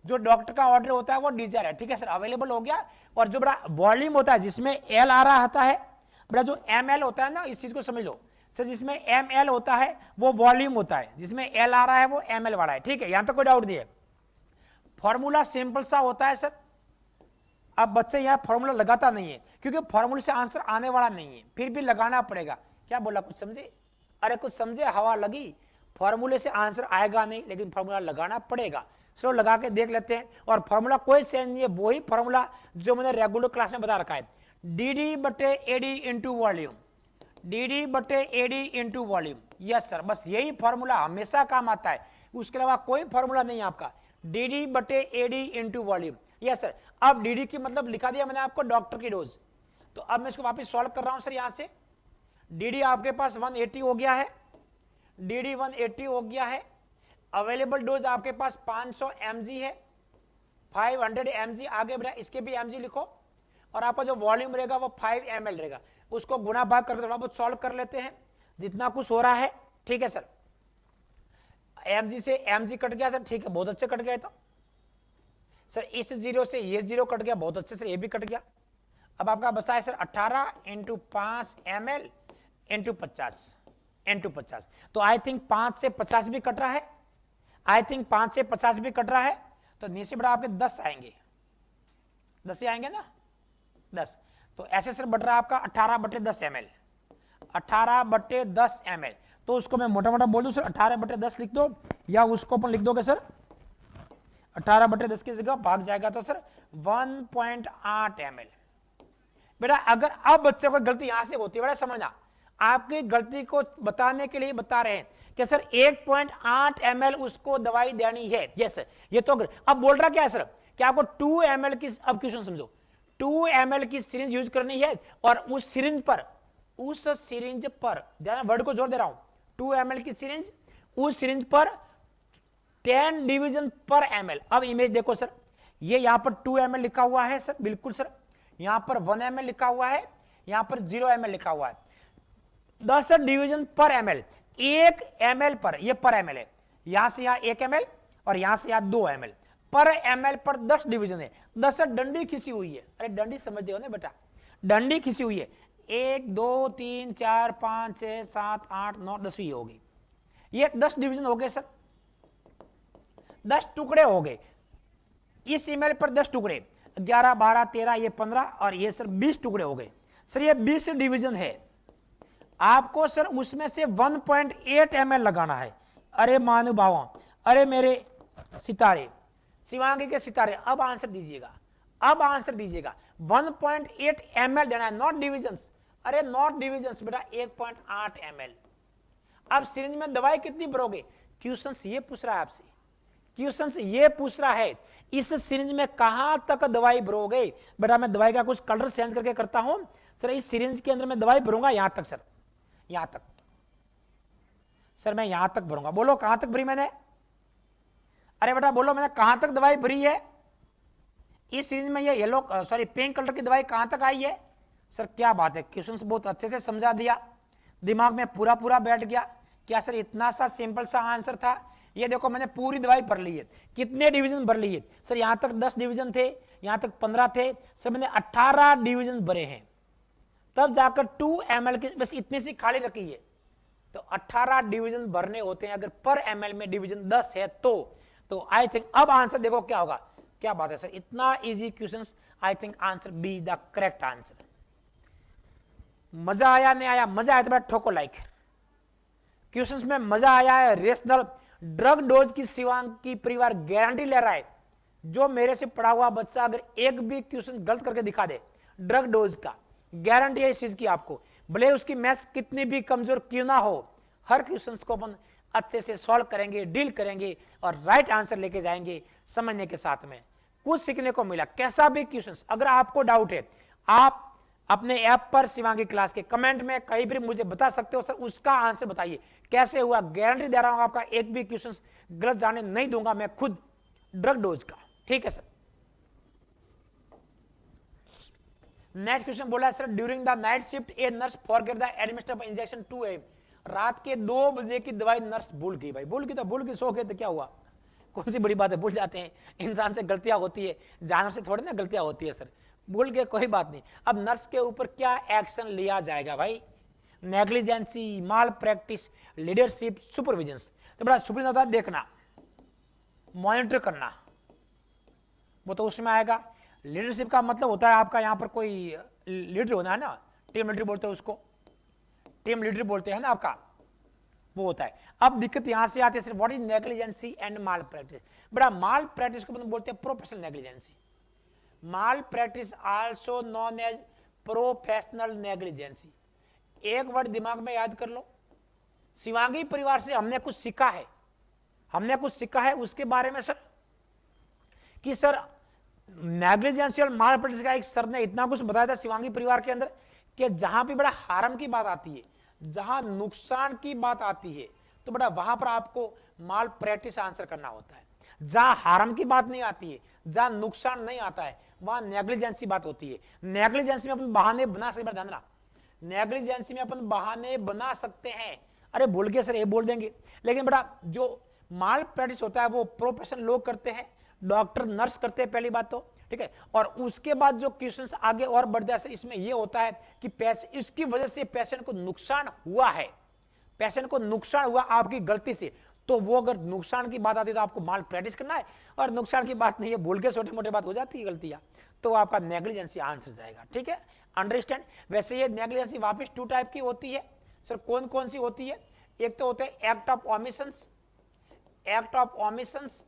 जो डॉक्टर का ऑर्डर होता है वो डिजायर है, ठीक है सर, अवेलेबल हो गया। और जो बड़ा वॉल्यूम होता है जिसमें एल आ रहा होता है, बड़ा जो एम एल होता है ना, इस चीज को समझ लो सर, जिसमें एम एल होता है वो वॉल्यूम होता है, जिसमें एल आ रहा है वो एम एल वाला है, ठीक है, यहां तक कोई डाउट नहीं है। फॉर्मूला सिंपल सा होता है सर। अब बच्चे यहाँ फॉर्मूला लगाता नहीं है क्योंकि फॉर्मूले से आंसर आने वाला नहीं है, फिर भी लगाना पड़ेगा। क्या बोला, कुछ समझे? अरे कुछ समझे, हवा लगी। फॉर्मूले से आंसर आएगा नहीं, लेकिन फॉर्मूला लगाना पड़ेगा। चलो लगा के देख लेते हैं। और फॉर्मूला कोई चेंज नहीं है, वही फॉर्मूला जो मैंने रेगुलर क्लास में बता रखा है, डी बटे एडी इंटू वॉल्यूम, डी बटे AD into volume. Yes sir, बस यही फॉर्मूला हमेशा काम आता है, उसके अलावा कोई फॉर्मूला नहीं है आपका। डी बटे AD into volume, yes sir. अब डी की मतलब लिखा दिया मैंने आपको डॉक्टर की डोज। तो अब मैं इसको वापस सॉल्व कर रहा हूं सर। यहां से डी आपके पास 180 हो गया है, डी 180 हो गया है। अवेलेबल डोज आपके पास 500 mg है, 500 mg आगे बढ़ा, इसके भी mg लिखो। और आपका जो वॉल्यूम रहेगा वो 5 ml रहेगा। उसको गुना भाग करके थोड़ा बहुत सॉल्व कर लेते हैं, जितना कुछ हो रहा है, ठीक है सर। mg से mg कट गया सर, ठीक है, बहुत अच्छे कट गए। तो सर इस जीरो से ये जीरो कट गया, बहुत अच्छे सर, ये भी कट गया। अब आपका बचा है सर 18 × 5 ml × 50 तो आई थिंक 5 से 50 भी कट रहा है, आई थिंक 5 से 50 भी कट रहा है। तो नीचे बड़ा आपके 10 आएंगे, 10 ही आएंगे ना, 10। तो ऐसे सर बढ़ रहा है आपका 18/10 ml, 18/10 ml। तो उसको मैं मोटा मोटा बोल दूं सर, 18/10 लिख दो, या उसको अपन लिख दोगे सर 18/10 की जगह भाग जाएगा तो सर 1.8 ml। बेटा अगर अब बच्चे को गलती यहां से होती है, बेटा समझना, आपकी गलती को बताने के लिए बता रहे हैं कि सर 1.8 ml उसको दवाई देनी है। यस सर, ये तो अब बोल रहा क्या है सर कि आपको 2 ml की, अब क्वेश्चन समझो, 2 ml की सिरिंज यूज करनी है और उस सिरिंज पर ध्यान, वर्ड को जोर दे रहा हूं, 2 ml की सिरिंज, उस सिरिंज पर 10 डिवीजन पर ml। अब इमेज देखो सर, ये यहां पर 2 ml लिखा हुआ है सर, बिल्कुल सर, यहां पर 1 ml लिखा हुआ है, यहां पर 0 ml लिखा हुआ है। 10 डिवीजन पर ml, 1 ml पर, ये पर ml है, यहां से यहां 1 ml और यहां से यहां 2 ml पर ml पर 10 डिवीजन है। 10 डंडी खिसी हुई है, अरे डंडी समझते हो ना बेटा, डंडी खिसी हुई है। 1 2 3 4 5 6 7 8 9 10 ही होगी, ये 10 डिवीजन हो गए सर, 10 टुकड़े हो गए। इस ईमेल पर 10 टुकड़े, 11 12 13, ये 15 और ये सर 20 टुकड़े हो गए सर, ये 20 डिवीजन है। आपको सर उसमें से 1.8 ml लगाना है। अरे महानुभावों, अरे मेरे सितारे, शिवांगी के सितारे, अब आंसर दीजिएगा, अब आंसर दीजिएगा। 1.8 ml देना है, नॉट डिविजन्स। अरे नॉट डिविजन्स बेटा, 1.8 ml। अब सिरिंज में दवाई कितनी भरोगे? क्वेश्चन ये पूछ रहा है आपसे, क्वेश्चन ये पूछ रहा है इस सिरिंज में कहां तक दवाई भरोगे? बेटा मैं दवाई का कुछ कलर चेंज करके करता हूं सर। इस सिरिंज के अंदर मैं दवाई भरूंगा यहां तक सर, यहां तक सर, मैं यहां तक भरूंगा। बोलो कहां तक भरी मैंने? अरे बेटा बोलो मैंने कहां तक दवाई भरी है? इस सिरिंज में ये येलो सॉरी पिंक कलर की दवाई कहां तक आई है? सर क्या बात है, क्वेश्चन बहुत अच्छे से समझा दिया, दिमाग में पूरा पूरा बैठ गया। क्या सर इतना सा सिंपल सा आंसर था? ये देखो मैंने पूरी दवाई भर ली है। कितने डिवीजन भर लिए सर? यहां तक 10 डिवीजन थे, यहां तक 15 थे सर, मैंने 18 डिवीजन भरे हैं। तब जाकर 2 ml की बस इतनी सी खाली रखी है, तो 18 डिवीजन भरने होते हैं। अगर पर ml में डिवीजन 10 है तो आई थिंक अब आंसर देखो क्या होगा। क्या बात है सर, इतना easy questions. I think answer be the correct answer. मजा आया नहीं आया? मजा आया तो बेटा ठोको लाइक। क्वेश्चंस में मजा आया है, रेशनल ड्रग डोज की शिवांगी परिवार गारंटी ले रहा है। जो मेरे से पढ़ा हुआ बच्चा अगर एक भी क्वेश्चन गलत करके दिखा दे ड्रग डोज का, गारंटी है इस चीज की आपको। भले उसकी मैथ्स कितनी भी कमजोर क्यों ना हो, हर क्वेश्चन को अपन अच्छे से सॉल्व करेंगे, डील करेंगे और राइट आंसर लेके जाएंगे समझने के साथ में। कुछ सीखने को मिला। कैसा भी क्वेश्चन अगर आपको डाउट है, आप अपने ऐप पर शिवांगी क्लास के कमेंट में कहीं भी मुझे बता सकते हो सर, उसका आंसर बताइए कैसे हुआ। गारंटी दे रहा हूं आपका एक भी क्वेश्चन गलत जाने नहीं दूंगा मैं खुद ड्रग डोज का। ठीक है सर। नेक्स्ट क्वेश्चन बोला है sir, during the night shift a nurse forget the administration of injection 2 AM। रात के 2 बजे की दवाई नर्स भूल गई। भाई भूल गई तो भूल गई, सो गए तो क्या हुआ? कौन सी बड़ी बात है, भूल जाते हैं, इंसान से गलतियां होती है, जानवर से थोड़ी ना गलतियां होती है सर। भूल गए कोई बात नहीं। अब नर्स के ऊपर क्या एक्शन लिया जाएगा भाई? नेग्लिजेंसी, माल प्रैक्टिस, लीडरशिप, सुपरविजन। तो बड़ा सुपरविजन होता है देखना, मॉनिटर करना, वो तो उसमें आएगा। लीडरशिप का मतलब होता है आपका यहाँ पर कोई लीडर होना है ना, टीम लीडर बोलते हैं उसको, टीम लीडर बोलते हैं ना आपका, वो होता है। अब दिक्कत यहां से आती है sir, what is negligence and malpractice. बड़ा माल प्रैक्टिस को बोलते हैं professional negligence. Malpractice also known as professional negligence. एक वर्ड दिमाग में याद कर लो। शिवांगी परिवार से हमने कुछ सीखा है, हमने कुछ सीखा है उसके बारे में सर, कि सर नेग्लिजेंसी और माल प्रैक्टिस का एक सर ने इतना कुछ बताया था शिवांगी परिवार के अंदर कि जहां भी बड़ा हार्म की बात आती है, जहां नुकसान की बात आती है, तो बड़ा वहां पर आपको माल प्रैक्टिस आंसर करना होता है। जहां हार्म की बात नहीं आती है, जहां नुकसान नहीं आता है, वहां नेग्लिजेंसी बात होती है। नेग्लिजेंसी में अपन बहाने बना सकते, ध्यान रखना, नेग्लिजेंसी में अपन बहाने बना सकते हैं। अरे भूल गए सर, ये बोल देंगे, लेकिन बेटा जो माल प्रैक्टिस होता है वो प्रोफेशनल लोग करते हैं, डॉक्टर नर्स करते हैं पहली बात तो, ठीक है। और उसके बाद जो क्वेश्चंस आगे और बढ़ जाए सर, इसमें ये होता है कि इसकी वजह से पेशेंट को नुकसान हुआ है, पेशेंट को नुकसान हुआ आपकी गलती से, तो वो अगर नुकसान की बात आती है तो आपको माल प्रैक्टिस करना है, और नुकसान की बात नहीं है, भूल के छोटे मोटे बात हो जाती है गलतियां, तो आपका नेग्लिजेंसी आंसर जाएगा। ठीक है, अंडरस्टैंड। वैसे ये नेग्लिजेंसी वापस 2 टाइप की होती है सर। कौन कौन सी होती है? एक तो होते हैं act of omissions, act of omissions,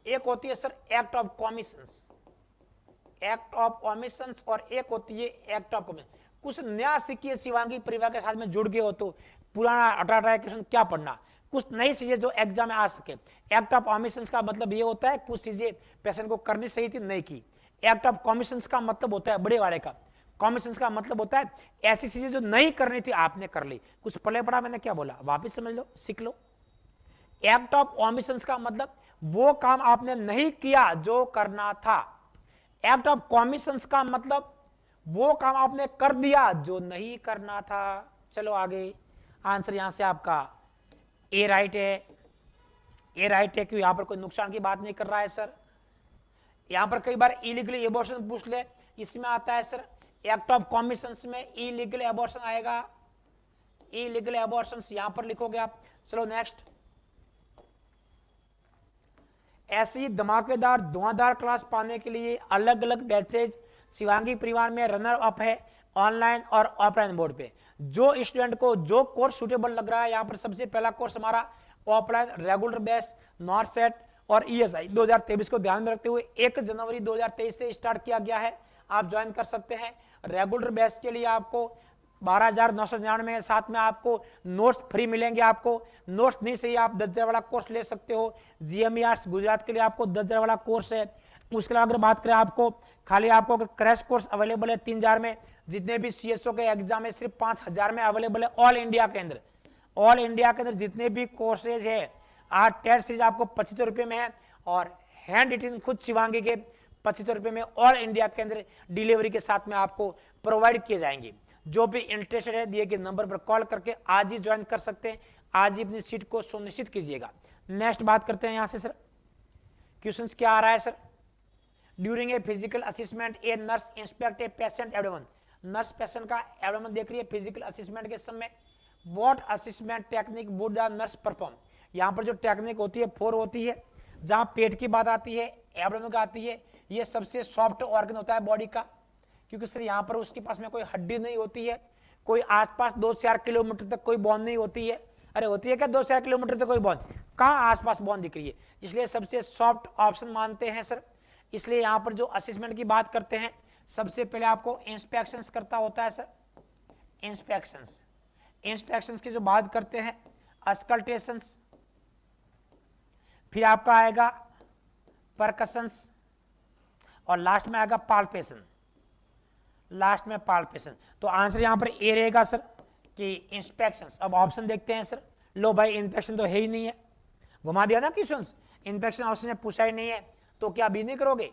एक होती है sir act of commissions, act of omissions, और एक होती है एक्ट ऑफ कॉमिशन। कुछ नया सीखिए, शिवांगी परिवार के साथ में जुड़ गए हो तो पुराना 18 क्वेश्चन क्या पढ़ना, कुछ नई चीजें जो एग्जाम में आ सके। एक्ट ऑफ ओमिशंस का मतलब ये होता है कुछ चीजें पेशेंट को करनी सही थी नहीं की। एक्ट ऑफ कॉमिशंस का मतलब होता है बड़े वाले का, कॉमिशंस का मतलब होता है ऐसी चीजें जो नहीं करनी थी आपने कर ली। कुछ पढ़े पढ़ा मैंने क्या बोला, वापिस समझ लो, सीख लो। एक्ट ऑफ ओमिशंस का मतलब वो काम आपने नहीं किया जो करना था। एक्ट ऑफ कॉमिशंस का मतलब वो काम आपने कर दिया जो नहीं करना था। चलो आगे, आंसर यहां से आपका ए राइट है, ए राइट है, क्यों यहां पर कोई नुकसान की बात नहीं कर रहा है सर। यहां पर कई बार इलीगल एबॉर्शन पूछ ले, इसमें आता है सर एक्ट ऑफ कॉमिशंस में इलीगल एबॉर्शन आएगा, इलीगल एबॉर्शन यहां पर लिखोगे आप। चलो नेक्स्ट, ऐसी धमाकेदार धुआंधार क्लास पाने के लिए अलग अलग बैचेज शिवांगी परिवार में रनर अप है। ऑनलाइन और ऑफलाइन मोड पे। जो स्टूडेंट को जो कोर्स सूटेबल लग रहा है, यहाँ पर सबसे पहला कोर्स हमारा offline regular base north set और ESI 2023 को ध्यान में रखते हुए 1 जनवरी 2023 से स्टार्ट किया गया है, आप ज्वाइन कर सकते हैं। रेगुलर बेस के लिए आपको 12,999 है, साथ में आपको नोट्स फ्री मिलेंगे। आपको नोट्स नहीं सही आप 10,000 वाला कोर्स ले सकते हो। GME आर्ट्स गुजरात के लिए आपको 10,000 वाला कोर्स है। उसके अलावा अगर बात करें आपको खाली आपको अगर क्रैश कोर्स अवेलेबल है 3,000 में, जितने भी CSO के एग्जाम है सिर्फ 5,000 में अवेलेबल है। ऑल इंडिया के अंदर, ऑल इंडिया के अंदर जितने भी कोर्सेज है, आज टेस्ट सीरीज आपको 2500 रुपये में है और हैंड रिटिन खुद शिवांगी के 2500 रुपये में ऑल इंडिया के अंदर डिलीवरी के साथ में आपको प्रोवाइड किए जाएंगे। जो भी इंटरेस्टेड है दिए गए नंबर पर कॉल करके आज ही ज्वाइन कर सकते हैं, आज ही अपनी सीट को सुनिश्चित कीजिएगा। नेक्स्ट बात करते हैं यहां से सर, क्वेश्चंस क्या आ रहा है sir. During a physical assessment a nurse inspect a patient abdomen. Nurse patient का एब्डोमेन देख रही है फिजिकल असेसमेंट के समय। What assessment technique would the nurse perform. यहाँ पर जो टेक्निक होती है 4 होती है। जहां पेट की बात आती है, एब्डोमेन का आती है, ये सबसे सॉफ्ट ऑर्गन होता है बॉडी का, क्योंकि सर यहाँ पर उसके पास में कोई हड्डी नहीं होती है, कोई आसपास 2 से 4 किलोमीटर तक कोई बॉन्ड नहीं होती है। अरे होती है क्या 2 से 4 किलोमीटर तक कोई बॉन्ड, कहाँ आसपास बॉन्ड दिख रही है, इसलिए सबसे सॉफ्ट ऑप्शन मानते हैं सर। इसलिए यहाँ पर जो असेसमेंट की बात करते हैं, सबसे पहले आपको इंस्पेक्शंस करता होता है सर। इंस्पेक्शंस की जो बात करते हैं, अस्कल्टेशंस, फिर आपका आएगा परकशंस और लास्ट में आएगा पाल्पेशन। तो आंसर यहां पर ए रहेगा सर कि इंस्पेक्शंस। अब ऑप्शन देखते हैं सर। लो भाई इंस्पेक्शन तो है ही नहीं है, घुमा दिया ना क्वेश्चंस, इंस्पेक्शन ऑप्शन में पूछा ही नहीं है, तो क्या अभी नहीं करोगे,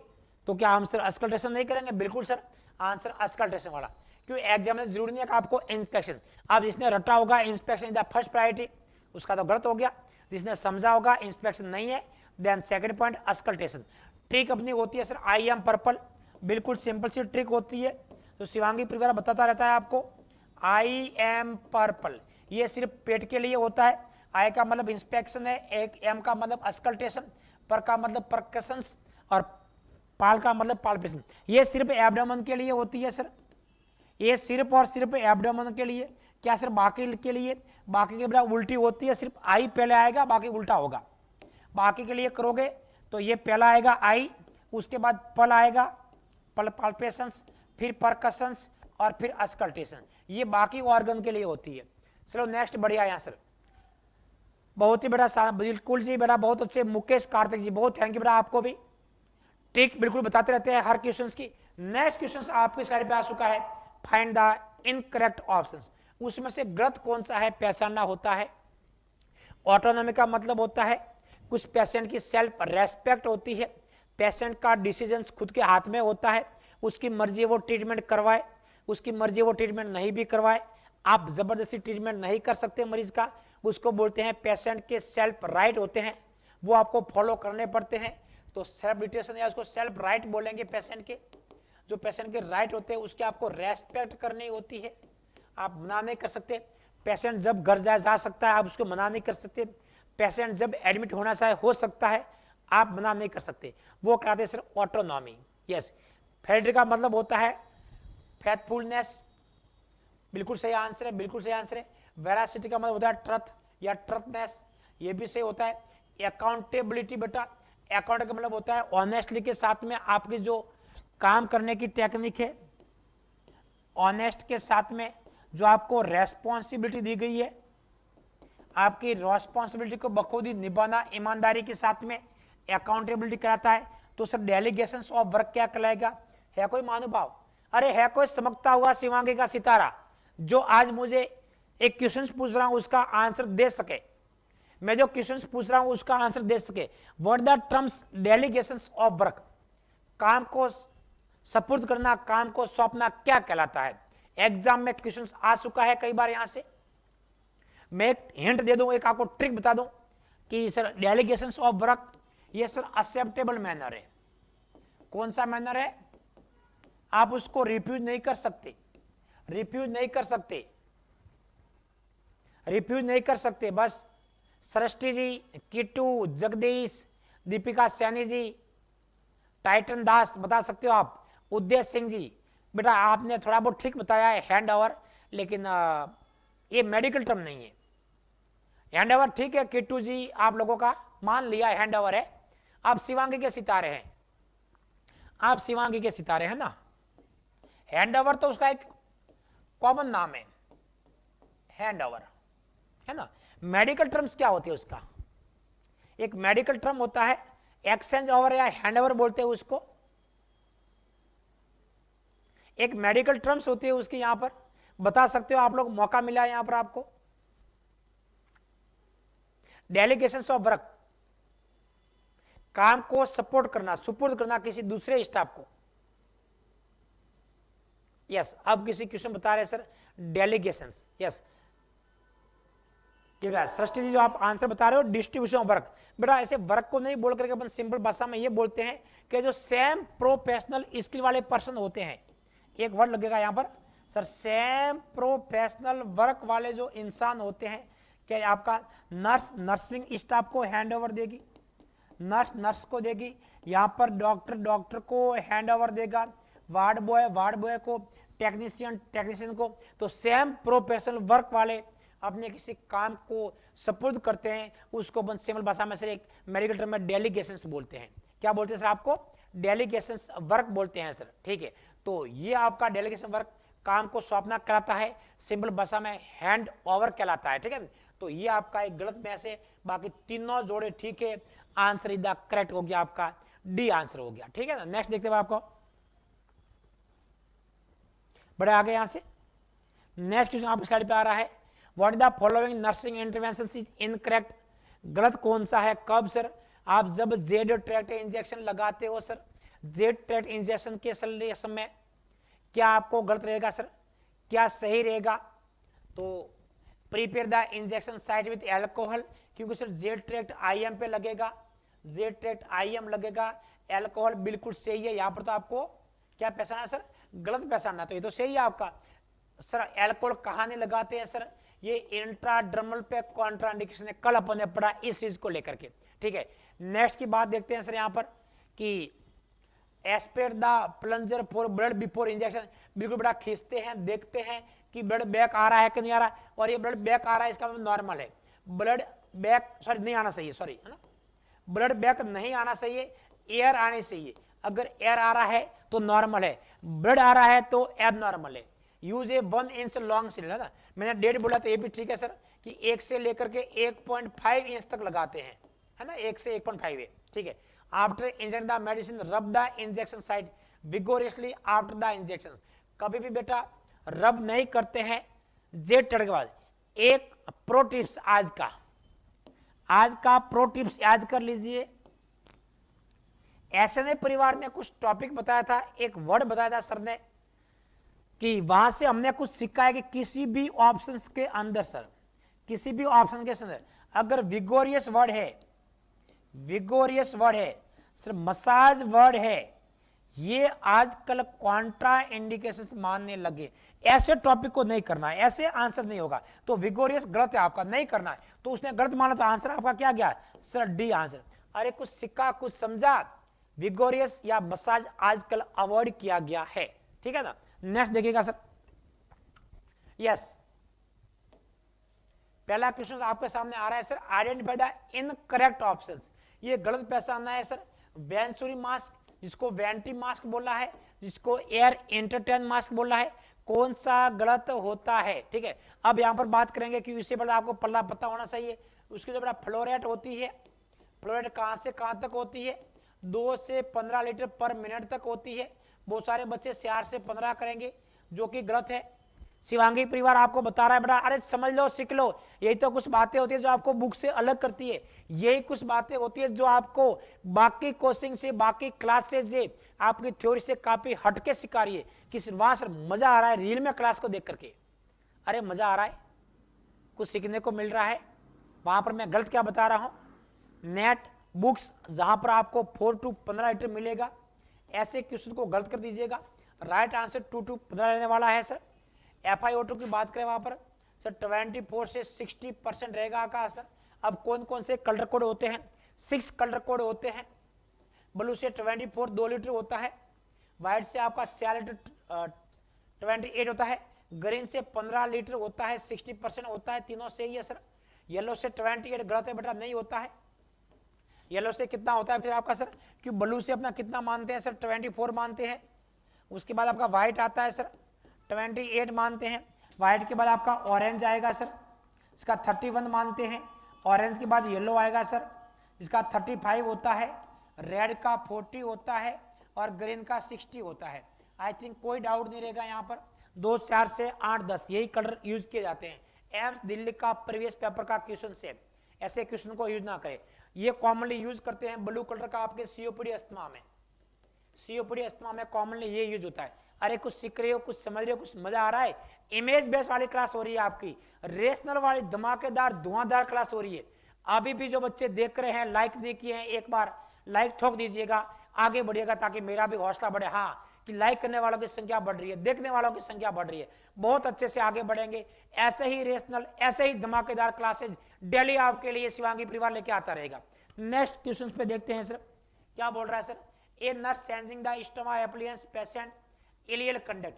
तो क्या हम सर अस्कल्टेशन नहीं करेंगे। बिल्कुल सर, आंसर अस्कल्टेशन वाला, क्योंकि एग्जाम में जरूरी नहीं है कि आपको इंस्पेक्शन। अब जिसने रटा होगा inspection is the first priority, उसका तो गलत हो गया। जिसने समझा होगा इंस्पेक्शन नहीं है, then second point auscultation. Trick अपनी होती है सर आई एम पर्पल, बिल्कुल सिंपल सी ट्रिक होती है, तो शिवांगी परिवार बताता रहता है आपको। आई एम पर्पल ये सिर्फ पेट के लिए होता है। आई का मतलब इंस्पेक्शन है, एक एम का मतलब अस्कल्टेशन, पर का मतलब परकशंस और पाल का मतलब पाल्पेशन। ये सिर्फ एब्डोमेन के लिए होती है सर, ये सिर्फ और सिर्फ एब्डोमेन के लिए। क्या सर बाकी के लिए, बाकी के बड़ा उल्टी होती है, सिर्फ आई पहले आएगा बाकी उल्टा होगा। बाकी के लिए करोगे तो ये पहला आएगा आई, उसके बाद पल आएगा, पल पाल्पेशंस, फिर परकशंस और फिर अस्कल्टेशन। ये बाकी ऑर्गन के लिए होती है। चलो नेक्स्ट बढ़िया यहाँ सर, बहुत ही बड़ा, बिल्कुल जी बेटा, बहुत अच्छे मुकेश कार्तिक जी, बहुत थैंक यू बेटा आपको भी। ट्रिक बिल्कुल बताते रहते हैं हर क्वेश्चन की। नेक्स्ट क्वेश्चन आपके साइड पे आ चुका है, फाइंड द इनकरेक्ट ऑप्शंस। उसमें से गलत कौन सा है पहचानना होता है। ऑटोनॉमी का मतलब होता है कुछ पेशेंट की सेल्फ रेस्पेक्ट होती है, पेशेंट का डिसीजन खुद के हाथ में होता है, उसकी मर्जी वो ट्रीटमेंट करवाए, उसकी मर्जी वो ट्रीटमेंट नहीं भी करवाए, आप जबरदस्ती ट्रीटमेंट नहीं कर सकते मरीज का, उसको बोलते हैं पेशेंट के सेल्फ राइट होते हैं, वो आपको फॉलो करने पड़ते हैं। तो सेल्फ डिटेशन या उसको सेल्फ राइट बोलेंगे पेशेंट के। जो पेशेंट के राइट होते हैं उसके आपको रेस्पेक्ट करनी होती है, आप मना नहीं कर सकते। पेशेंट जब घर जा सकता है आप उसको मना नहीं कर सकते। पेशेंट जब एडमिट होना चाहे हो सकता है, आप मना नहीं कर सकते। वो कहते हैं सर ऑटोनॉमी। यस, फेडर का मतलब होता है फेथफुलनेस, बिल्कुल सही आंसर है, बिल्कुल सही आंसर है। वेरासिटी का मतलब होता है ट्रथ या ट्रथनेस, ये भी सही होता है। अकाउंटेबिलिटी बेटा, अकाउंट का मतलब होता है ऑनेस्टली के साथ में आपकी जो काम करने की टेक्निक है, ऑनेस्ट के साथ में जो आपको रेस्पॉन्सिबिलिटी दी गई है, आपकी रेस्पॉन्सिबिलिटी को बखूबी निभाना ईमानदारी के साथ में अकाउंटेबिलिटी कराता है। तो सर डेलीगेशन ऑफ वर्क क्या कहलाएगा। है कोई महानुभाव, अरे है कोई चमकता हुआ शिवांगी का सितारा जो आज मुझे एक क्वेश्चन पूछ रहा हूं उसका आंसर दे सके, मैं जो क्वेश्चन पूछ रहा हूं उसका आंसर दे सके। What the terms delegation of work, काम को सपुर्द करना, काम को सौंपना क्या कहलाता है। एग्जाम में क्वेश्चन आ चुका है कई बार। यहां से मैं एक हिंट दे दूं, एक आपको ट्रिक बता दूं कि सर डेलीगेशन ऑफ वर्क ये सर एक्सेप्टेबल मैनर है। कौन सा मैनर है, आप उसको रिफ्यूज नहीं कर सकते, रिफ्यूज नहीं कर सकते, रिफ्यूज नहीं कर सकते। बस सृष्टि जी, किट्टू, जगदीश, दीपिका सैनी जी, टाइटन दास बता सकते हो आप, उदय सिंह जी, बेटा आपने थोड़ा बहुत ठीक बताया है हैंड ओवर, लेकिन ये मेडिकल टर्म नहीं है। हैंड ओवर ठीक है किट्टू जी, आप लोगों का मान लिया हैंड ओवर है। आप शिवांगी के सितारे हैं, आप शिवांगी के सितारे हैं ना। हैंड ओवर तो उसका एक कॉमन नाम है, हैंड ओवर है ना। मेडिकल टर्म्स क्या होती है उसका, एक मेडिकल टर्म होता है एक्सचेंज ओवर या हैंड ओवर बोलते हैं उसको। एक मेडिकल टर्म्स होती है उसकी, यहां पर बता सकते हो आप लोग, मौका मिला है यहां पर आपको। डेलीगेशंस ऑफ वर्क, काम को सपोर्ट करना, सुपुर्द करना किसी दूसरे स्टाफ को। यस अब किसी क्वेश्चन बता रहे sir delegations. Yes Srishti ji जो आप आंसर बता रहे हो डिस्ट्रीब्यूशन ऑफ वर्क, बेटा ऐसे वर्क को नहीं बोल करके अपन सिंपल भाषा में ये बोलते हैं कि जो सेम प्रोफेशनल स्किल वाले पर्सन होते हैं, एक वर्ड लगेगा यहां पर सर, सेम प्रोफेशनल वर्क वाले जो इंसान होते हैं। क्या आपका नर्स नर्सिंग स्टाफ को हैंड ओवर देगी, नर्स नर्स को देगी, यहां पर डॉक्टर डॉक्टर को हैंड ओवर देगा, वार्ड बॉय को, टेक्नीशियन टेक्नीशियन को। तो सेम प्रोफेशनल वर्क वाले अपने किसी काम को सपुर्द करते हैं, उसको अपन सिंपल भाषा में सर एक मेडिकल टर्म में डेलीगेशंस बोलते हैं। क्या बोलते हैं सर आपको, डेलीगेशंस वर्क बोलते हैं सर, ठीक है। तो ये आपका डेलीगेशन वर्क काम को सौंपना कहलाता है, सिंपल भाषा में हैंड ओवर कहलाता है, ठीक है। तो ये आपका एक गलत में से, बाकी तीनों जोड़े ठीक है। आंसर इज द करेक्ट हो गया आपका, डी आंसर हो गया, ठीक है ना। नेक्स्ट देखते हैं आपको, बड़े आगे यहां से नेक्स्ट क्वेश्चन आपकी स्लाइड पे आ रहा है। What is the following nursing intervention is incorrect, गलत कौन सा है, कब सर, आप जब जेड ट्रैक्ट इंजेक्शन लगाते हो सर, जेड ट्रैक्ट इंजेक्शन के समय क्या आपको गलत रहेगा सर, क्या सही रहेगा। तो prepare the injection site with alcohol, क्योंकि सर जेड ट्रैक्ट आईएम पे लगेगा, जेड ट्रैक्ट आईएम लगेगा, एल्कोहल बिल्कुल सही है। यहां पर तो आपको क्या पहचाना है सर, गलत पहचाना, तो ये तो सही है आपका सर। एल्कोहल कहां नहीं लगाते हैं सर, ये इंट्राडर्मल पे कॉन्ट्राइंडिकेशन है, कल अपन ने पढ़ा इस चीज को लेकर के, ठीक है। नेक्स्ट की बात देखते हैं सर यहां पर कि aspect the plunger for blood before injection, बिल्कुल बड़ा खींचते हैं, देखते हैं कि ब्लड बैक आ रहा है कि नहीं आ रहा, और ये ब्लड बैक आ रहा है इसका मतलब नॉर्मल है। ब्लड बैक सॉरी नहीं आना चाहिए, सॉरी है ना, ब्लड बैक नहीं आना चाहिए, एयर आनी चाहिए। अगर एयर आ रहा है तो नॉर्मल है, ब्लड आ रहा है तो एबनॉर्मल है। यूज ए 1 इंच लॉन्ग सिलेंडर है ना, मैंने डेट बोला तो ये भी ठीक है सर कि 1 से लेकर के 1.5 इंच तक लगाते हैं, है ना, 1 से 1.5 है, ठीक है। After injection the medicine rub the injection site vigorously after the injection, कभी भी बेटा रब नहीं करते हैं जेड ट्रैक्ट के बाद। एक प्रो टिप्स आज का प्रो टिप्स याद कर लीजिए। ऐसे ने परिवार ने कुछ टॉपिक बताया था, एक वर्ड बताया था सर ने, कि वहां से हमने कुछ सीखा है कि किसी भी ऑप्शंस के अंदर सर, किसी भी ऑप्शन के अंदर अगर विगोरियस वर्ड है, विगोरियस वर्ड है सर, मसाज वर्ड है, ये आजकल कॉन्ट्रा इंडिकेशन मानने लगे। ऐसे टॉपिक को नहीं करना है, ऐसे आंसर नहीं होगा। तो विगोरियस गलत है आपका, नहीं करना है, तो उसने गलत माना तो आंसर आपका क्या गया सर, डी आंसर। अरे कुछ सीखा कुछ समझा, विगोरियस या मसाज आजकल अवॉइड किया गया है, ठीक है ना। नेक्स्ट देखिएगा सर, यस पहला क्वेश्चन आपके सामने आ रहा है sir, identify the incorrect options, ये गलत पहचानना है सर। वेंचुरी मास्क, जिसको वेंट्री मास्क बोला है, जिसको एयर एंटरटेन मास्क बोला है, कौन सा गलत होता है, ठीक है। अब यहां पर बात करेंगे कि इससे पहले आपको पल्ला पता होना चाहिए, उसकी जो बड़ा फ्लोरेट होती है, फ्लोरेट कहां से कहां तक होती है, 2 से 15 लीटर पर मिनट तक होती है। बहुत सारे बच्चे 4 से 15 करेंगे, जो कि गलत है। शिवांगी परिवार आपको बता रहा है बेटा, अरे समझ लो सीख लो, यही तो कुछ बातें होती है जो आपको बुक से अलग करती है, यही कुछ बातें होती है जो आपको बाकी कोचिंग से, बाकी क्लासेस से, आपकी थ्योरी से काफी हटके सिखा रही है। कि वहां सर मजा आ रहा है रील में क्लास को देख करके, अरे मजा आ रहा है, कुछ सीखने को मिल रहा है। वहां पर मैं गलत क्या बता रहा हूं, नेट बुक्स जहां पर आपको 4 to 15 लीटर मिलेगा, ऐसे क्वेश्चन को गलत कर दीजिएगा। राइट आंसर 2 to 15 रहने वाला है सर। FiO2 की बात करें वहां पर सर 24 से 60% रहेगा का सर। अब कौन कौन से कलर कोड होते हैं, 6 कलर कोड होते हैं। ब्लू से 24 2 लीटर होता है, व्हाइट से आपका 4 लीटर 28 होता है। ग्रीन से 15 लीटर होता है, 60% होता है, तीनों से ही है सर। येलो से 28 गलत है बेटा, नहीं होता है। येलो से कितना होता है फिर आपका सर, क्यों ब्लू से अपना कितना मानते हैं सर, 24 मानते हैं। उसके बाद आपका व्हाइट आता है सर, 28 मानते हैं। व्हाइट के बाद आपका ऑरेंज आएगा सर, इसका 31 मानते हैं। ऑरेंज के बाद येलो आएगा सर, इसका 35 होता है। रेड का 40 होता है और ग्रीन का 60 होता है। आई थिंक कोई डाउट नहीं रहेगा यहाँ पर। 2, 4 से 8, 10 यही कलर यूज किए जाते हैं। एम्स दिल्ली का प्रीवियस पेपर का क्वेश्चन से ऐसे क्वेश्चन को यूज ना करें। ये कॉमनली यूज करते हैं ब्लू कलर का आपके सीओपीडी अस्थमा में। सीओपीडी अस्थमा में कॉमनली ये यूज होता है। अरे कुछ सीख रहे हो, कुछ समझ रहे हो, कुछ मजा आ रहा है। इमेज बेस्ड वाली क्लास हो रही है आपकी, रेशनल वाली धमाकेदार धुआंधार क्लास हो रही है। अभी भी जो बच्चे देख रहे हैं, लाइक नहीं किए हैं, एक बार लाइक ठोक दीजिएगा, आगे बढ़िएगा ताकि मेरा भी हौसला बढ़े। हाँ कि लाइक करने वालों की संख्या बढ़ रही है, देखने वालों की संख्या बढ़ रही है, बहुत अच्छे से आगे बढ़ेंगे। ऐसे ही रेशनल, ऐसे ही धमाकेदार क्लासेज डेली आपके लिए शिवांगी परिवार लेके आता रहेगा। नेक्स्ट क्वेश्चन पे देखते हैं सर, क्या बोल रहा है sir. A nurse sensing the stoma appliances patient ileal conduct.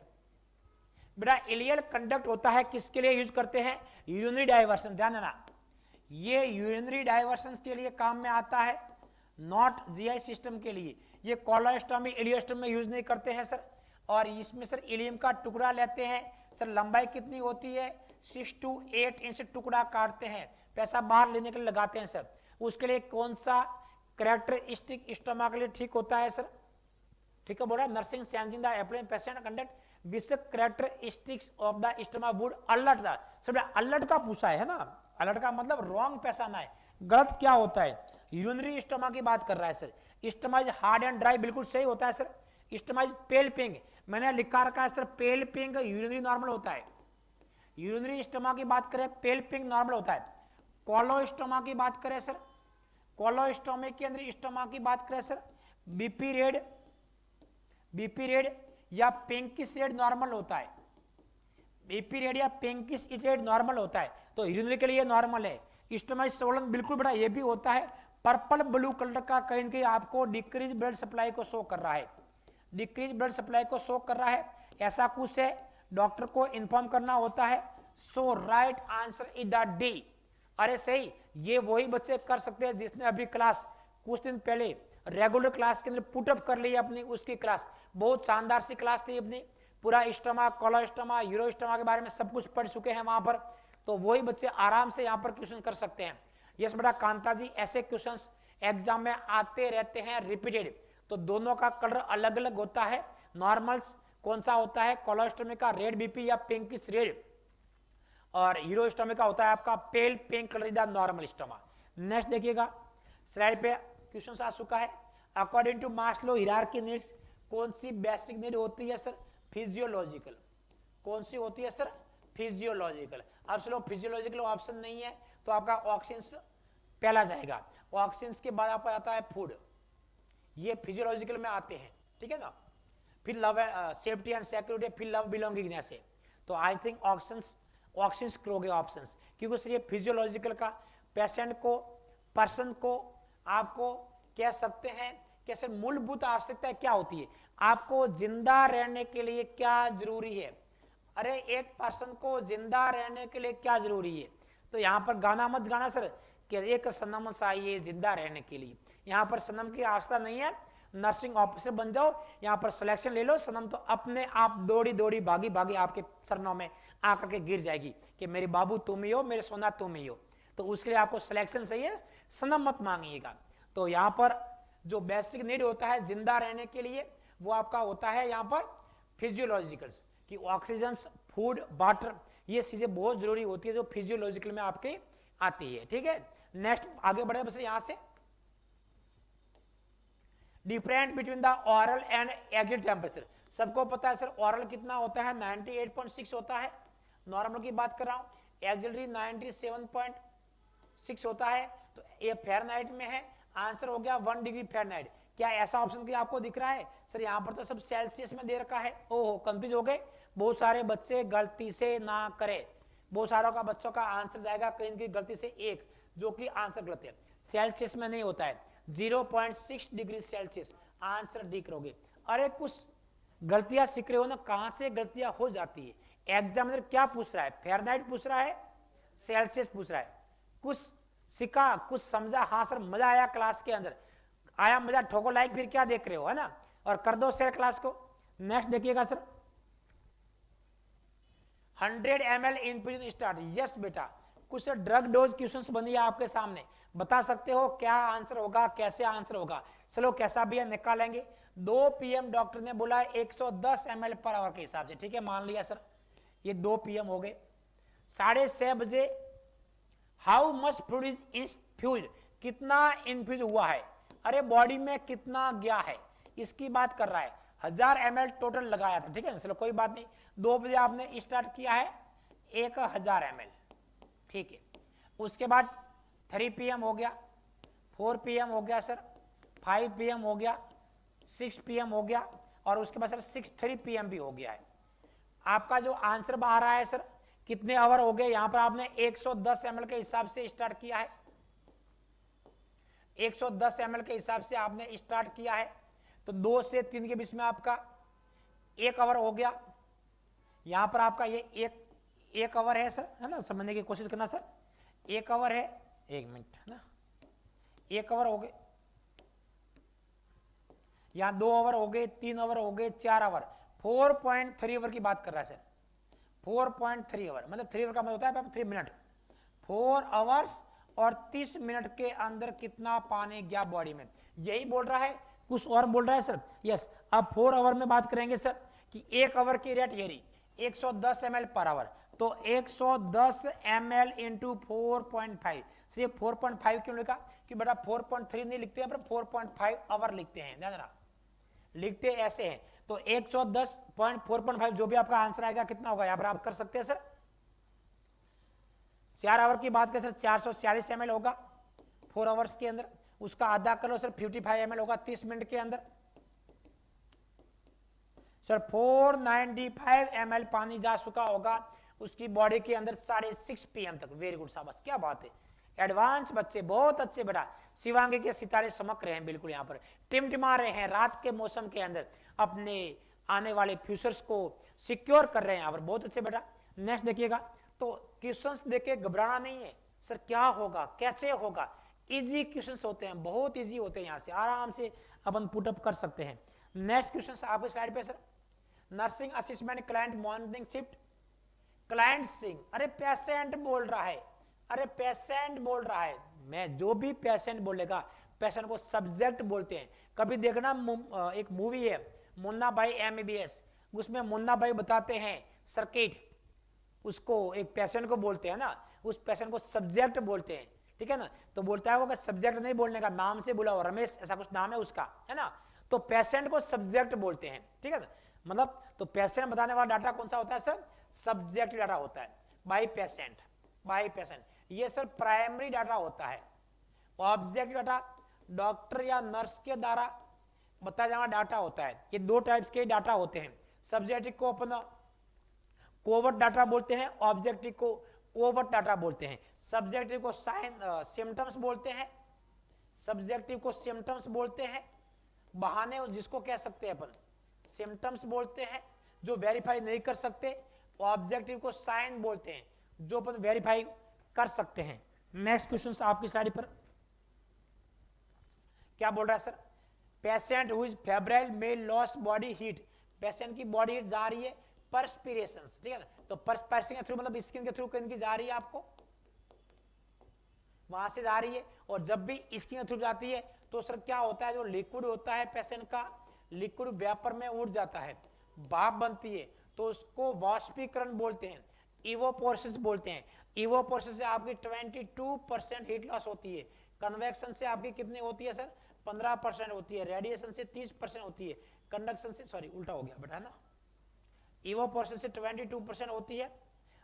बेटा इलियल कंडक्ट होता है किसके लिए यूज करते हैं, यूरिनरी डाइवर्सन। ध्यान देना, ये यूरिनरी डाइवर्सन के लिए काम में आता है, नॉट जीआई सिस्टम के लिए। ये कोलोस्टोमी इलियोस्टोमी में यूज नहीं करते हैं सर। और इसमें सर इलियम का टुकड़ा लेते हैं सर, लंबाई कितनी होती है, 6 to 8 इंच टुकड़ा काटते हैं, पैसा बाहर लेने के लिए लगाते हैं सर। उसके लिए कौन सा कैरेक्टरिस्टिक स्टोमा के लिए ठीक होता है सर, ठीक है बोल रहा है। Nursing sensing the appliances patient conduct which characteristics of the stoma would alert the. सब अलर्ट का पूछा है ना, अलर्ट का मतलब रॉन्ग पैसा ना है, गलत क्या होता है, यूरिनरी स्टोमा की बात कर रहा है sir. Stoma is hard and dry, बिल्कुल सही होता है sir. Stoma is pail pink, मैंने लिखा रखा है सर पेल पिंक यूरिनरी नॉर्मल होता है। यूरिनरी स्टोमा की बात करें पेल पिंक नॉर्मल होता है। कोलोस्टोमा की बात करें सर, कोलोस्टोमी के अंदर स्टोमा की बात करें सर, बीपी रेड या पिंकिश रेड नॉर्मल होता है। बीपी रेड या पिंकिश रेड नॉर्मल होता है, तो यूरिनरी के लिए नॉर्मल है। स्टोमा स्वोलन बिल्कुल बड़ा ये भी होता है। पर्पल ब्लू कलर का कहीं न कहीं आपको डिक्रीज ब्लड सप्लाई को शो कर रहा है, डिक्रीज ब्लड सप्लाई को शो कर रहा है। ऐसा कुछ है, डॉक्टर को इन्फॉर्म करना होता है। So right answer is the D. अरे सही, ये वही बच्चे कर सकते हैं जिसने अभी क्लास कुछ दिन पहले रेगुलर क्लास के अंदर पुटअप कर ली अपनी, उसकी क्लास बहुत शानदार सी क्लास थी अपनी, पूरा स्टोमा, कोलोस्टोमा, यूरोस्टोमा के बारे में सब कुछ पढ़ चुके हैं वहां पर। तो वही बच्चे आराम से यहाँ पर क्वेश्चन कर सकते हैं। यस बेटा कांता जी, ऐसे क्वेश्चंस एग्जाम में आते रहते हैं रिपीटेड। तो दोनों का कलर अलग अलग होता है। नॉर्मल्स कौन सा होता है, कोलोस्टोमी का रेड बीपी या पिंकिश रेड, और यूरोस्टोमी का होता है आपका pale pink colour normal stoma. Next देखिएगा, स्लाइड पे क्वेश्चन आ चुका है। According to Maslow hierarchy needs, कौन सी बेसिक नीड होती है सर, फिजियोलॉजिकल। कौन सी होती है सर, फिजियोलॉजिकल। अब चलो फिजियोलॉजिकल ऑप्शन नहीं है तो आपका ऑक्सीजन पहला जाएगा। ऑक्सीजन के बाद आपका आता है फूड, ये फिजियोलॉजिकल में आते हैं, ठीक है ना। फिर लव, सेफ्टी एंड सिक्योरिटी, फिर लव बिलोंगिंग से। तो आई थिंक ऑक्सीजन करोगे ऑप्शंस, क्योंकि सर ये फिजियोलॉजिकल का पेशेंट को, पर्सन को आपको कह सकते हैं कि सर मूलभूत आवश्यकता क्या होती है, आपको जिंदा रहने के लिए क्या जरूरी है। अरे एक पर्सन को जिंदा रहने के लिए क्या जरूरी है, तो यहाँ पर गाना मत गाना सर कि एक सनम चाहिए जिंदा रहने के लिए। यहाँ पर सनम की आवश्यकता नहीं है, नर्सिंग ऑफिसर बन जाओ, यहाँ पर सिलेक्शन ले लो। सनम तो अपने आप दौड़ी दौड़ी भागी भागी आपके चरणों में आकर के गिर जाएगी कि मेरे बाबू तुम ही हो, मेरे सोना तुम ही हो। तो उसके लिए आपको सिलेक्शन चाहिए, सनम मत मांगिएगा। तो यहाँ पर जो बेसिक नीड होता है जिंदा रहने के लिए, वो आपका होता है यहाँ पर फिजियोलॉजिकल्स कि ऑक्सीजन, फूड, वाटर, ये चीजें बहुत जरूरी होती है जो फिजियोलॉजिकल में आपके आती है, ठीक है। नेक्स्ट आगे बढ़े बस यहां से। Different between the oral and exit temperature, सबको पता है सर ऑरल कितना होता है, 98.6 होता है। नॉर्मल की बात कर रहा हूं, एक्सिलरी 97.6 होता है। तो ये फ़ारेनहाइट में है, आंसर हो गया 1 डिग्री फ़ारेनहाइट। क्या ऐसा ऑप्शन भी आपको दिख रहा है सर, यहाँ पर तो सब सेल्सियस में दे रखा है। ओहो कंफ्यूज हो गए, बहुत सारे बच्चे गलती से ना करें, बहुत सारों का बच्चों का आंसर जाएगा कहीं की गलती से 1, जो कि आंसर गलत है। सेल्सियस में नहीं होता है, 0.6 डिग्री सेल्सियस आंसर डी करोगे। अरे कुछ गलतियां सीख रहे हो ना, कहां से गलतियां हो जाती है। एग्जामिनर क्या पूछ रहा है, फ़ारेनहाइट पूछ रहा है, सेल्सियस पूछ रहा है, कुछ सीखा कुछ समझा, हाँ सर मजा आया क्लास के अंदर, आया मजा, ठोको लाइक, फिर क्या देख रहे हो, है ना, और कर दो शेयर क्लास को। नेक्स्ट देखिएगा sir, 100 ml infusion start. Yes बेटा, कुछ ड्रग डोज क्वेश्चंस बनी है आपके सामने, बता सकते हो क्या आंसर होगा, कैसे आंसर होगा, चलो कैसा भी है निकालेंगे। 2 PM डॉक्टर ने बोला 110 ml पर आवर के हिसाब से, ठीक है मान लिया सर, ये 2 PM हो गए। 6:30 बजे how much fluid is infused, कितना इन्फ्यूज हुआ है, अरे बॉडी में कितना गया है, इसकी बात कर रहा है। 1000 ml टोटल लगाया था, ठीक है चलो कोई बात नहीं। 2 बजे आपने स्टार्ट किया है 1000 ml, ठीक है। उसके बाद 3 PM हो गया, 4 PM हो गया सर, 5 PM हो गया, 6 PM हो गया, और उसके बाद सर 6:03 PM भी हो गया है। आपका जो आंसर बाहर आया है सर, कितने आवर हो गए, यहां पर आपने 110 ml के हिसाब से स्टार्ट किया है, 110 ml के हिसाब से आपने स्टार्ट किया है, तो 2 से 3 के बीच में आपका 1 आवर हो गया। यहां पर आपका ये एक आवर है सर, है ना, समझने की कोशिश करना सर, 1 आवर है, 1 मिनट है ना, 1 आवर हो गए, यहां 2 आवर हो गए, 3 आवर हो गए, 4 आवर, 4.3 आवर की बात कर रहा है सर, 4.3 आवर, मतलब 3 आवर का मतलब होता है 3 मिनट, 4 आवर्स और 30 मिनट के अंदर कितना पानी गया बॉडी में, यही बोल रहा है, कुछ और बोल रहा है सर। यस, अब 4 आवर में बात करेंगे सर, कि 1 आवर की रेट ये रही 110 ml पर आवर, तो 110 ml इंटू 4.5, सिर्फ 4.5 क्यों लिखा, कि बेटा 4.3 नहीं लिखते हैं, पर 4.5 आवर लिखते हैं, ध्यान रखना, लिखते ऐसे हैं, तो 110.4.5 जो भी आपका आंसर आएगा कितना होगा, यहां पर आप कर सकते हैं सर। 4 आवर की बात करें सर, 446 ml होगा 4 आवर्स के अंदर, उसका आधा कर लो सर, 55 ml होगा 30 मिनट के अंदर सर, 495 ml पानी जा चुका होगा उसकी बॉडी के अंदर 6:30 PM तक। वेरी गुड, शाबाश, क्या बात है, एडवांस बच्चे, बहुत अच्छे बेटा। शिवांगी के सितारे चमक रहे हैं बिल्कुल, यहाँ पर टिमटिमा रहे हैं रात के मौसम के अंदर, अपने आने वाले फ्यूचर्स को सिक्योर कर रहे हैं यहाँ पर, बहुत अच्छे बेटा। नेक्स्ट देखिएगा, तो क्वेश्चंस देखे घबराना नहीं है सर, क्या होगा कैसे होगा, इजी क्वेश्चंस होते हैं, बहुत इजी होते हैं, यहाँ से आराम से अपन पुटअप कर सकते हैं। नेक्स्ट क्वेश्चन आपके स्लाइड पे sir, nursing assistant client morning shift, client Singh, अरे पेशेंट बोल रहा है, अरे पेशेंट बोल रहा है, मैं जो भी पेशेंट बोलेगा, पेशेंट को सब्जेक्ट बोलते हैं। कभी देखना एक मूवी है मुन्ना भाई MBBS, उसमें मुन्ना भाई बताते हैं सर्किट, उसको एक पेशेंट को बोलते हैं ना, उस पेशेंट को सब्जेक्ट बोलते हैं, ठीक है ना, तो बोलता है वो सब्जेक्ट नहीं बोलने का, नाम से बुलाओ, रमेश ऐसा कुछ नाम है उसका, है ना, तो पेशेंट को सब्जेक्ट बोलते हैं, ठीक है ना, मतलब तो पेशेंट बताने वाला डाटा कौन सा होता है सर, सब्जेक्ट डाटा होता है, बाय पेशेंट, बाय पेशेंट, ये सर प्राइमरी डाटा होता है। ऑब्जेक्ट डाटा डॉक्टर या नर्स के द्वारा बताया जाना डाटा होता है। ये 2 टाइप्स के डाटा होते हैं, सब्जेक्टिव को अपना कोवर्ट डाटा बोलते हैं, ऑब्जेक्टिव को ओवर्ट डाटा बोलते हैं। सब्जेक्टिव को सिम्टम्स बोलते हैं, सब्जेक्टिव को सिम्टम्स बोलते हैं, बहाने जिसको कह सकते हैं अपन सिम्टम्स बोलते हैं, जो वेरीफाई नहीं कर सकते। ऑब्जेक्टिव को साइन बोलते हैं, जो अपन वेरीफाई कर सकते हैं। नेक्स्ट क्वेश्चन आपकी स्लाइड पर क्या बोल रहा है sir, patient who is febrile may loss body heat, patient की बॉडी हीट जा रही है परस्पिरेशन, ठीक है ना, तो परस्पिरेशन के थ्रू मतलब स्किन के थ्रू किन की जा रही है, आपको वहां से जा रही है, और जब भी स्किन के थ्रू जाती है तो सर क्या होता है, जो लिक्विड होता है पेशेंट का, लिक्विड वेपर में उड़ जाता है, भाप बनती है, तो उसको वाष्पीकरण बोलते हैं, इवोपोरेशन बोलते हैं। इवोपोरेशन से आपकी 22% हीट लॉस होती है, कन्वेक्शन से आपकी कितनी होती है सर, 15% होती है, रेडिएशन से 30% होती है, कंडक्शन से, सॉरी उल्टा हो गया बेटा, है ना, इवोपोरेशन से 22% होती है,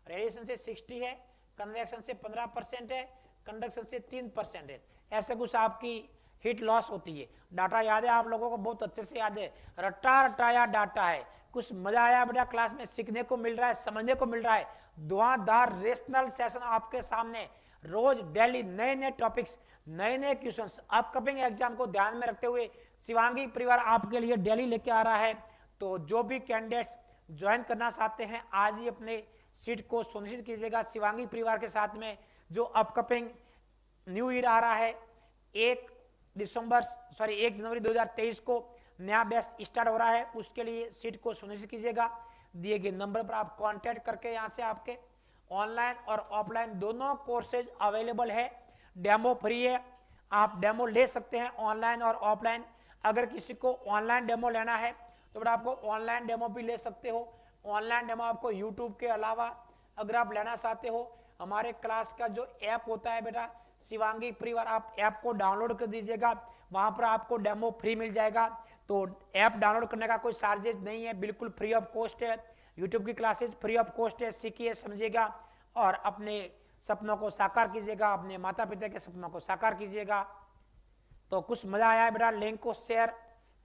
रेडिएशन से 60 है, कन्वेक्शन से 15% है, कंडक्शन से 3% है, ऐसे कुछ आपकी हीट लॉस होती है। डाटा याद है आप लोगों को, बहुत अच्छे से याद है, रट्टा रटाया डाटा है, कुछ मजा आया बेटा, क्लास में सीखने को मिल रहा है, समझने को मिल रहा है, धुआंधार रेशनल सेशन आपके सामने, रोज डेली नए नए टॉपिक्स, नए नए क्वेश्चंस, अपकमिंग एग्जाम को ध्यान में रखते हुए शिवांगी परिवार आपके लिए डेली लेके आ रहा है। तो जो भी कैंडिडेट्स ज्वाइन करना चाहते हैं आज ही अपने सीट को सुनिश्चित कीजिएगा। शिवांगी परिवार के साथ में जो अपकमिंग न्यू ईयर आ रहा है, 1 जनवरी 2023 को नया बैच स्टार्ट हो रहा है, उसके लिए सीट को सुनिश्चित कीजिएगा। दिए गए नंबर पर आप कांटेक्ट करके यहाँ से आपके ऑनलाइन और ऑफलाइन दोनों कोर्सेज अवेलेबल है। डेमो फ्री है, आप डेमो ले सकते हैं ऑनलाइन और ऑफलाइन। अगर किसी को ऑनलाइन डेमो लेना है तो बेटा आपको ऑनलाइन डेमो भी ले सकते हो। ऑनलाइन डेमो आपको यूट्यूब के अलावा अगर आप लेना चाहते हो, हमारे क्लास का जो ऐप होता है बेटा शिवांगी परिवार, आप ऐप को डाउनलोड कर दीजिएगा, वहां पर आपको डेमो फ्री मिल जाएगा। तो ऐप डाउनलोड करने का कोई चार्जेस नहीं है, बिल्कुल फ्री ऑफ कॉस्ट है। यूट्यूब की क्लासेस फ्री ऑफ कॉस्ट है, सीखिए समझिएगा और अपने सपनों को साकार कीजिएगा, अपने माता पिता के सपनों को साकार कीजिएगा। तो कुछ मजा आया है बेटा, लिंक को शेयर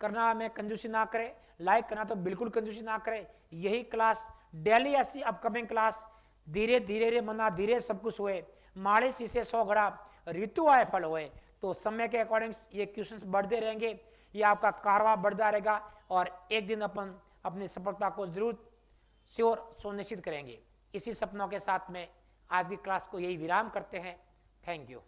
करना में कंजूसी ना करे, लाइक करना तो बिल्कुल कंजूसी ना करे। यही क्लास डेली ऐसी अपकमिंग क्लास धीरे धीरे रे मना धीरे सब कुछ हुए, माड़े शीशे 100 घड़ा ऋतु आए फल हुए। तो समय के अकॉर्डिंग ये क्वेश्चंस बढ़ते रहेंगे, ये आपका कारवा बढ़ता रहेगा और एक दिन अपन अपनी सफलता को जरूर श्योर सुनिश्चित करेंगे। इसी सपनों के साथ में आज की क्लास को यही विराम करते हैं। Thank you.